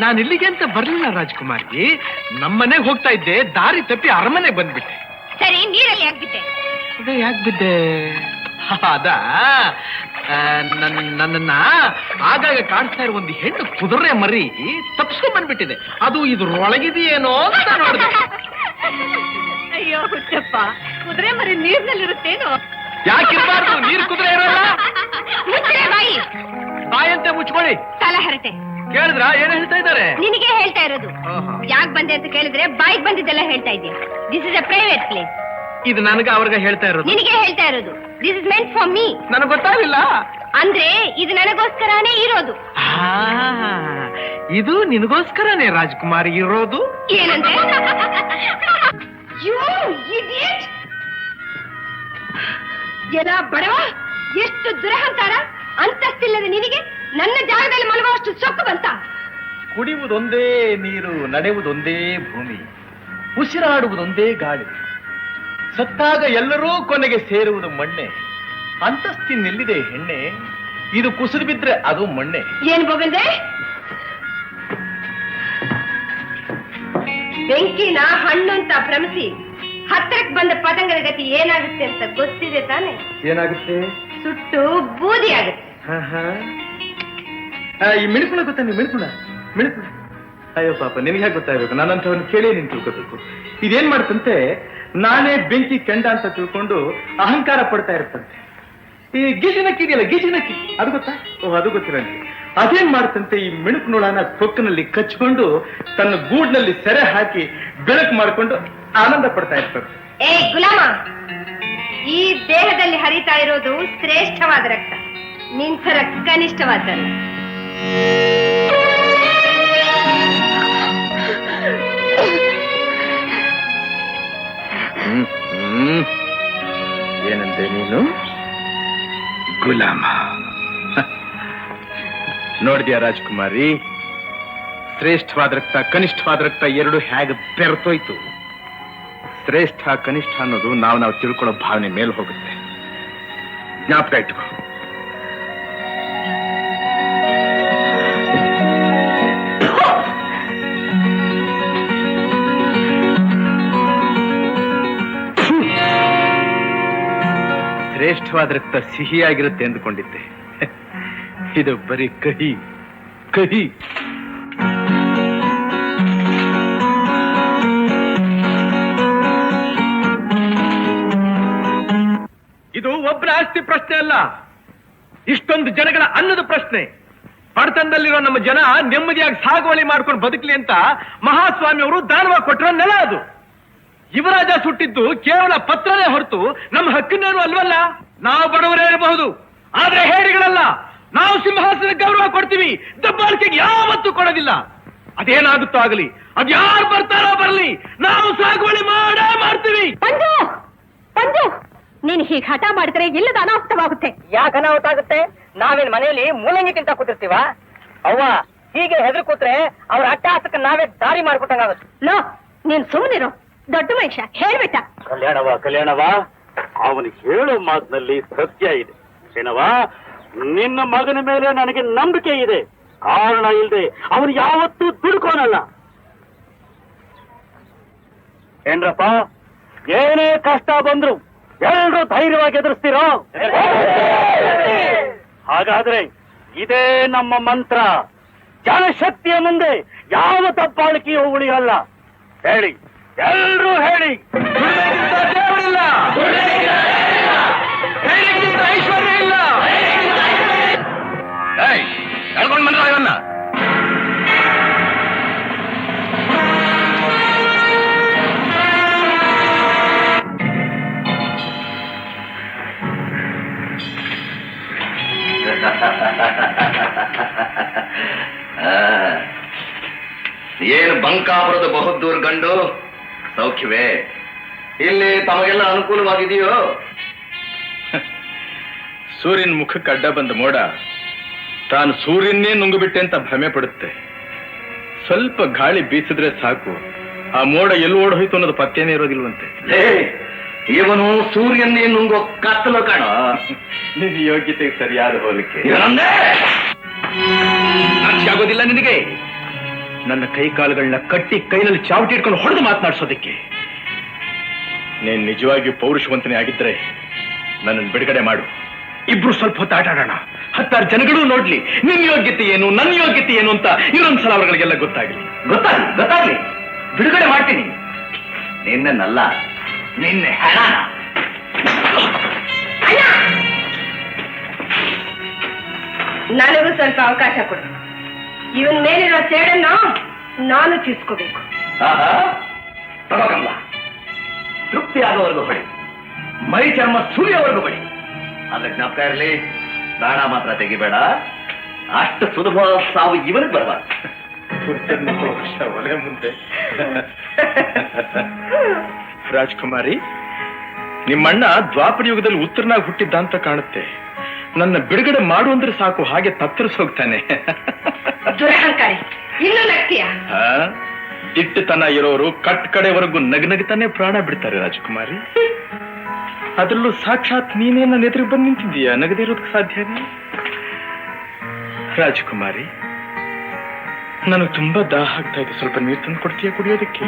ನಾನು ಇಲ್ಲಿಗೆ ಅಂತ ಬರ್ಲಿಲ್ಲ ರಾಜ್ಕುಮಾರಿ, ನಮ್ಮನೆಗೆ ಹೋಗ್ತಾ ಇದ್ದೆ, ದಾರಿ ತಪ್ಪಿ ಅರಮನೆಗೆ ಬಂದ್ಬಿಟ್ಟೆ. ಸರಿ, ನೀರಲ್ಲಿ ಯಾಕೆ ಅದೇ ಯಾಕೆ ಬಿದ್ದೆ? ಅದ ನನ್ನನ್ನ ಆಗಾಗ ಕಾಣಿಸ್ತಾ ಇರೋ ಒಂದು ಹೆಣ್ಣು ಕುದುರೆ ಮರಿ ತಪ್ಪಿಸ್ಕೊಂಡ್ ಬಂದ್ಬಿಟ್ಟಿದೆ. ಅದು ಇದ್ರೊಳಗಿದೆಯೇನೋ ಅಂತ ನೋಡಿದೆ. ಅಯ್ಯೋ ಹುಚ್ಚಪ್ಪ, ಕುದುರೆ ಮರಿ ನೀರ್ನಲ್ಲಿರುತ್ತೇನೋ? ಯಾಕಿರ್ಬಾರ್ದು, ನೀರು ಕುದುರೆ ಇರೋಲ್ಲ. ಬಾಯಂತೆ ಮುಚ್ಕೊಳ್ಳಿ. ತಲೆ ಹರಟೆ ಕೇಳಿದ್ರ ಏನ್ ಹೇಳ್ತಾ ಇದ್ದಾರೆ? ನಿನಗೆ ಹೇಳ್ತಾ ಇರೋದು. ಯಾಕೆ ಬಂದೆ ಅಂತ ಕೇಳಿದ್ರೆ ಬಾಯಿಗೆ ಬಂದಿದ್ದೆಲ್ಲ ಹೇಳ್ತಾ ಇದ್ದೆ. This is a private place. ಇದು ನನಗೆ ಅವ್ರಿಗೆ ಹೇಳ್ತಾ ಇರೋದು. ನಿನಗೆ ಹೇಳ್ತಾ ಇರೋದು. This is meant for me. ನನಗೆ ಗೊತ್ತಾಗಿಲ್ಲ. ಅಂದ್ರೆ ಇದು ನನಗೋಸ್ಕರನೇ ಇರೋದು. ಇದು ನಿನಗೋಸ್ಕರನೇ ರಾಜ್ಕುಮಾರಿ ಇರೋದು. ಏನಂದ್ರೆ ಯು ಇಡಿಯಟ್! ಎಲ್ಲ ಬಡವ, ಎಷ್ಟು ದುರಹಂಕಾರ! ಅಂತಸ್ತಿಲ್ಲದ ನಿನಗೆ ನನ್ನ ಜಾಗದಲ್ಲಿ ಮಲಗುವಷ್ಟು ಸೊಕ್ಕು ಬಂತ? ಕುಡಿಯುವುದೊಂದೇ ನೀರು, ನಡೆಯುವುದೊಂದೇ ಭೂಮಿ, ಉಸಿರಾಡುವುದೊಂದೇ ಗಾಳಿ. ಸತ್ತಾಗ ಎಲ್ಲರೂ ಕೊನೆಗೆ ಸೇರುವುದು ಮಣ್ಣೆ. ಅಂತಸ್ತಿನೆಲ್ಲಿದೆ ಹೆಣ್ಣೆ? ಇದು ಕುಸಿದು ಬಿದ್ರೆ ಅದು ಮಣ್ಣೆ. ಏನ್ ಬೋಗಂದೆ? ಬೆಂಕಿನ ಹಣ್ಣು ಅಂತ ಭ್ರಮಿಸಿ ಹತ್ತಿರಕ್ಕೆ ಬಂದ ಪತಂಗದ ಗತಿ ಏನಾಗುತ್ತೆ ಅಂತ ಗೊತ್ತಿದೆ ತಾನೆ? ಏನಾಗುತ್ತೆ? ಸುಟ್ಟು ಬೂದಿ ಆಗುತ್ತೆ. ಈ ಮಿಣುಕುಳ ಗೊತ್ತಾ? ನೀವು ಮಿಣುಕುಳ ಅಯ್ಯೋ ಪಾಪ, ನಿನಗೆ ಹೇಗೆ ಗೊತ್ತಾಗಬೇಕು? ನಾನಂತವನ್ನ ಕೇಳಿ ನೀನು ತಿಳ್ಕೋಬೇಕು. ಇದೇನ್ ಮಾಡ್ತಂತೆ, ನಾನೇ ಬೆಂಕಿ ಕೆಂಡ ಅಂತ ತಿಳ್ಕೊಂಡು ಅಹಂಕಾರ ಪಡ್ತಾ ಇರ್ತಂತೆ. ಈ ಗೀಜಿನಕ್ಕಿ ಇದೆಯಲ್ಲ, ಗೀಜಿನಕ್ಕಿ, ಅದು ಗೊತ್ತಾ? ಓಹ್, ಅದು ಗೊತ್ತಿರಂತೆ. ಅದೇನ್ ಮಾಡ್ತಂತೆ, ಈ ಮಿಣುಕು ನೂಳನ್ನ ಕೊಕ್ಕಿನಲ್ಲಿ ಕಚ್ಕೊಂಡು ತನ್ನ ಗೂಡ್ನಲ್ಲಿ ಸೆರೆ ಹಾಕಿ ಬೆಳಕು ಮಾಡ್ಕೊಂಡು ಆನಂದ ಪಡ್ತಾ ಇರ್ತದೆ. ಏ ಗುಲಾಮ, ಈ ದೇಹದಲ್ಲಿ ಹರಿತಾ ಇರೋದು ಶ್ರೇಷ್ಠವಾದ ರಕ್ತ, ನಿಂತರ ಕನಿಷ್ಠವಾದಲ್ಲ. ಏನಂತೆ ನೀನು? ಗುಲಾಮ. ನೋಡಿದ್ಯಾ ರಾಜ್ಕುಮಾರಿ, ಶ್ರೇಷ್ಠವಾದ ರಕ್ತ ಕನಿಷ್ಠವಾದ ರಕ್ತ ಎರಡು ಹೇಗೆ ಬೆರೆತೋಯ್ತು. ಶ್ರೇಷ್ಠ ಕನಿಷ್ಠ ಅನ್ನೋದು ನಾವು ತಿಳ್ಕೊಳ್ಳೋ ಭಾವನೆ ಮೇಲೆ ಹೋಗುತ್ತೆ. ಜ್ಞಾಪಕ ಇಟ್ಕೋ. ಶ್ರೇಷ್ಠವಾದ ರಕ್ತ ಸಿಹಿಯಾಗಿರುತ್ತೆ ಎಂದುಕೊಂಡಿದ್ದೆ. ಇದು ಬರೀ ಕಹಿ ಕಹಿ. ಒಬ್ಬನ ಆಸ್ತಿ ಪ್ರಶ್ನೆ ಅಲ್ಲ, ಇಷ್ಟೊಂದು ಜನಗಳ ಅನ್ನದ ಪ್ರಶ್ನೆ. ಬಡತನದಲ್ಲಿರೋ ನಮ್ಮ ಜನ ನೆಮ್ಮದಿಯಾಗಿ ಸಾಗುವಳಿ ಮಾಡ್ಕೊಂಡು ಬದುಕಲಿ ಅಂತ ಮಹಾಸ್ವಾಮಿ ಅವರು ದಾನವಾಗಿ ಕೊಟ್ಟಿರೋ ನೆಲ ಅದು. ಯುವರಾಜ ಸುಟ್ಟಿದ್ದು ಕೇವಲ ಪತ್ರನೇ ಹೊರತು ನಮ್ಮ ಹಕ್ಕಿನೇನು ಅಲ್ವಲ್ಲ. ನಾವು ಬಡವರೇ ಇರಬಹುದು, ಆದ್ರೆ ಹೇಡಿಗಳಲ್ಲ. ನಾವು ಸಿಂಹಾಸನ ಗೌರವ ಕೊಡ್ತೀವಿ, ದಬ್ಬಾಳಿಕೆಗೆ ಯಾವತ್ತೂ ಕೊಡೋದಿಲ್ಲ. ಅದೇನಾಗುತ್ತೋ ಆಗಲಿ, ಅದ್ ಯಾರು ಬರ್ತಾರೋ ಬರ್ಲಿ, ನಾವು ಸಾಗುವಳಿ ಮಾಡೇ ಮಾಡ್ತೀವಿ. ಪಂಜು ಪಂಜು, ನೀನ್ ಹೀಗೆ ಹಠ ಮಾಡಿದ್ರೆ ಇಲ್ಲದ ಅನಾಹುತವಾಗುತ್ತೆ. ಯಾಕೆ ಅನಾಹುತ ಆಗುತ್ತೆ? ನಾವೇನ್ ಮನೆಯಲ್ಲಿ ಮೂಲಂಗಿ ತಿಂತ ಕೂತಿರ್ತೀವ? ಅವ್ವ, ಹೀಗೆ ಹೆದರ್ ಕೂತ್ರೆ ಅವ್ರ ಅಟ್ಟಹಾಸಕ್ಕೆ ನಾವೇ ದಾರಿ ಮಾಡ್ಕೊಟ್ಟಂಗಾಗುತ್ತೆ. ಲೋ, ನೀನ್ ಸುಮ್ಮನಿರು, ದೊಡ್ಡ ಮನುಷ್ಯ ಹೇಳ್ಬಿಟ್ಟ. ಕಲ್ಯಾಣವ, ಅವನಿಗೆ ಹೇಳೋ ಮಾತಿನಲ್ಲಿ ಸತ್ಯ ಇದೆ. ಏನವ, ನಿನ್ನ ಮಗನ ಮೇಲೆ ನನಗೆ ನಂಬಿಕೆ ಇದೆ. ಕಾರಣ ಇಲ್ಲದೆ ಅವನು ಯಾವತ್ತೂ ದುಡ್ಕೋನಲ್ಲ. ಏನ್ರಪ್ಪ, ಏನೇ ಕಷ್ಟ ಬಂದ್ರು ಎಲ್ರೂ ಧೈರ್ಯವಾಗಿ ಎದುರಿಸ್ತೀರೋ? ಹಾಗಾದ್ರೆ ಇದೇ ನಮ್ಮ ಮಂತ್ರ. ಜನಶಕ್ತಿಯ ಮುಂದೆ ಯಾವ ದಬ್ಬಾಳಿಕೆಯೂ ಉಳಿಯಲ್ಲ. ಹೇಳಿ, ಎಲ್ರೂ ಹೇಳಿ. ದೇವರಿಲ್ಲ, ಐಶ್ವರ್ಯ ಇಲ್ಲ. ಹೇಳ್ಕೊಂಡ್ ಬಂದ್ರ ಇವನ್ನ. ಏನು ಬಂಕಾಪುರದ ಬಹುದ್ದೂರ್ ಗಂಡು, ಸೌಖ್ಯವೇ? ಇಲ್ಲಿ ತಮಗೆಲ್ಲ ಅನುಕೂಲವಾಗಿದೆಯೋ? ಸೂರ್ಯನ ಮುಖಕ್ಕೆ ಅಡ್ಡ ಬಂದ ಮೋಡ ತಾನು ಸೂರ್ಯನ್ನೇ ನುಂಗುಬಿಟ್ಟೆ ಅಂತ ಭ್ರಮೆ ಪಡುತ್ತೆ. ಸ್ವಲ್ಪ ಗಾಳಿ ಬೀಸಿದ್ರೆ ಸಾಕು, ಆ ಮೋಡ ಎಲ್ಲಿ ಓಡ್ ಹೋಯ್ತು ಅನ್ನೋದು ಪತ್ತೇನೇ ಇರೋದಿಲ್ವಂತೆ. ಇವನು ಸೂರ್ಯನ್ನೇ ನುಂಗೋ ಕತ್ತಲು ಕಾಣ. ನಿನ್ನ ಯೋಗ್ಯತೆಗೆ ಸರಿಯಾದ ಹೋಲಿಕೆ. ನಾಚಿಕೆ ಆಗೋದಿಲ್ಲ ನಿನಗೆ? ನನ್ನ ಕೈ ಕಾಲುಗಳನ್ನ ಕಟ್ಟಿ ಕೈನಲ್ಲಿ ಚಾವಟಿ ಇಟ್ಕೊಂಡು ಹೊಡೆದು ಮಾತನಾಡಿಸೋದಕ್ಕೆ. ನೀನ್ ನಿಜವಾಗಿಯೂ ಪೌರುಷವಂತನೇ ಆಗಿದ್ರೆ ನನ್ನನ್ನು ಬಿಡುಗಡೆ ಮಾಡು. ಇಬ್ರು ಸ್ವಲ್ಪ ಹೊತ್ತು ಆಟ ಆಡೋಣ. 10 ಜನಗಳು ನೋಡ್ಲಿ ನಿನ್ ಯೋಗ್ಯತೆ ಏನು, ನನ್ನ ಯೋಗ್ಯತೆ ಏನು ಅಂತ. ಇನ್ನೊಂದ್ಸಲ ಅವರುಗಳಿಗೆಲ್ಲ ಗೊತ್ತಾಗ್ಲಿ. ಗೊತ್ತಾಗ್ಲಿ, ಬಿಡುಗಡೆ ಮಾಡ್ತೀನಿ. ನಿನ್ನಲ್ಲ, ನಿನ್ನ ಹೆಣ. ನನಗೂ ಸ್ವಲ್ಪ ಅವಕಾಶ ಕೊಡು. ಇವನ್ ಮೇಲಿರೋ ಸೇಡನ್ನು ನಾನು ತೀರ್ಸ್ಕೋಬೇಕು. ತಗೋಕಲ್ಲ, ತೃಪ್ತಿ ಆಗೋವರೆಗೂ ಹೊಡಿ, ಮೈ ಚರ್ಮ ಸುರಿಯೋವರೆಗೂ ಹೊಡಿ. ಆದ್ರೆ ಜ್ಞಾಪಕ ಇರಲಿ, ಪ್ರಾಣ ಮಾತ್ರ ತೆಗಿಬೇಡ. ಅಷ್ಟು ಸುಲಭ ಸಾವು ಇವನಿಗೆ ಬರಬಾರ್ದು. ಒಲೆ ಮುಂದೆ ರಾಜ್ಕುಮಾರಿ, ನಿಮ್ಮಣ್ಣ ದ್ವಾಪರ ಯುಗದಲ್ಲಿ ಉತ್ತರನಾಗಿ ಹುಟ್ಟಿದ್ದ ಅಂತ ಕಾಣುತ್ತೆ. ನನ್ನ ಬಿಡುಗಡೆ ಮಾಡು ಅಂದ್ರೆ ಸಾಕು, ಹಾಗೆ ತತ್ತರಿಸಿ ಹೋಗ್ತಾನೆ. ದುರಹಂಕಾರಿ, ಇನ್ನೂ ನಗ್ತೀಯ? ದಿಟ್ಟತನ ಇರೋರು ಕಟ್ ಕಡೆವರೆಗೂ ನಗನಗ್ತಾನೆ ಪ್ರಾಣ ಬಿಡ್ತಾರೆ ರಾಜಕುಮಾರಿ. ಅದ್ರಲ್ಲೂ ಸಾಕ್ಷಾತ್ ನೀನೇ ನನ್ನ ಎದುರಿಗೆ ಬಂದು ನಿಂತಿದ್ದೀಯ, ನಗದೇ ಇರೋದಕ್ಕೆ ಸಾಧ್ಯನೇ? ರಾಜಕುಮಾರಿ, ನನಗೆ ತುಂಬಾ ದಾಹ ಆಗ್ತಾ ಇದೆ, ಸ್ವಲ್ಪ ನೀರು ತಂದು ಕೊಡ್ತೀಯ ಕುಡಿಯೋದಕ್ಕೆ?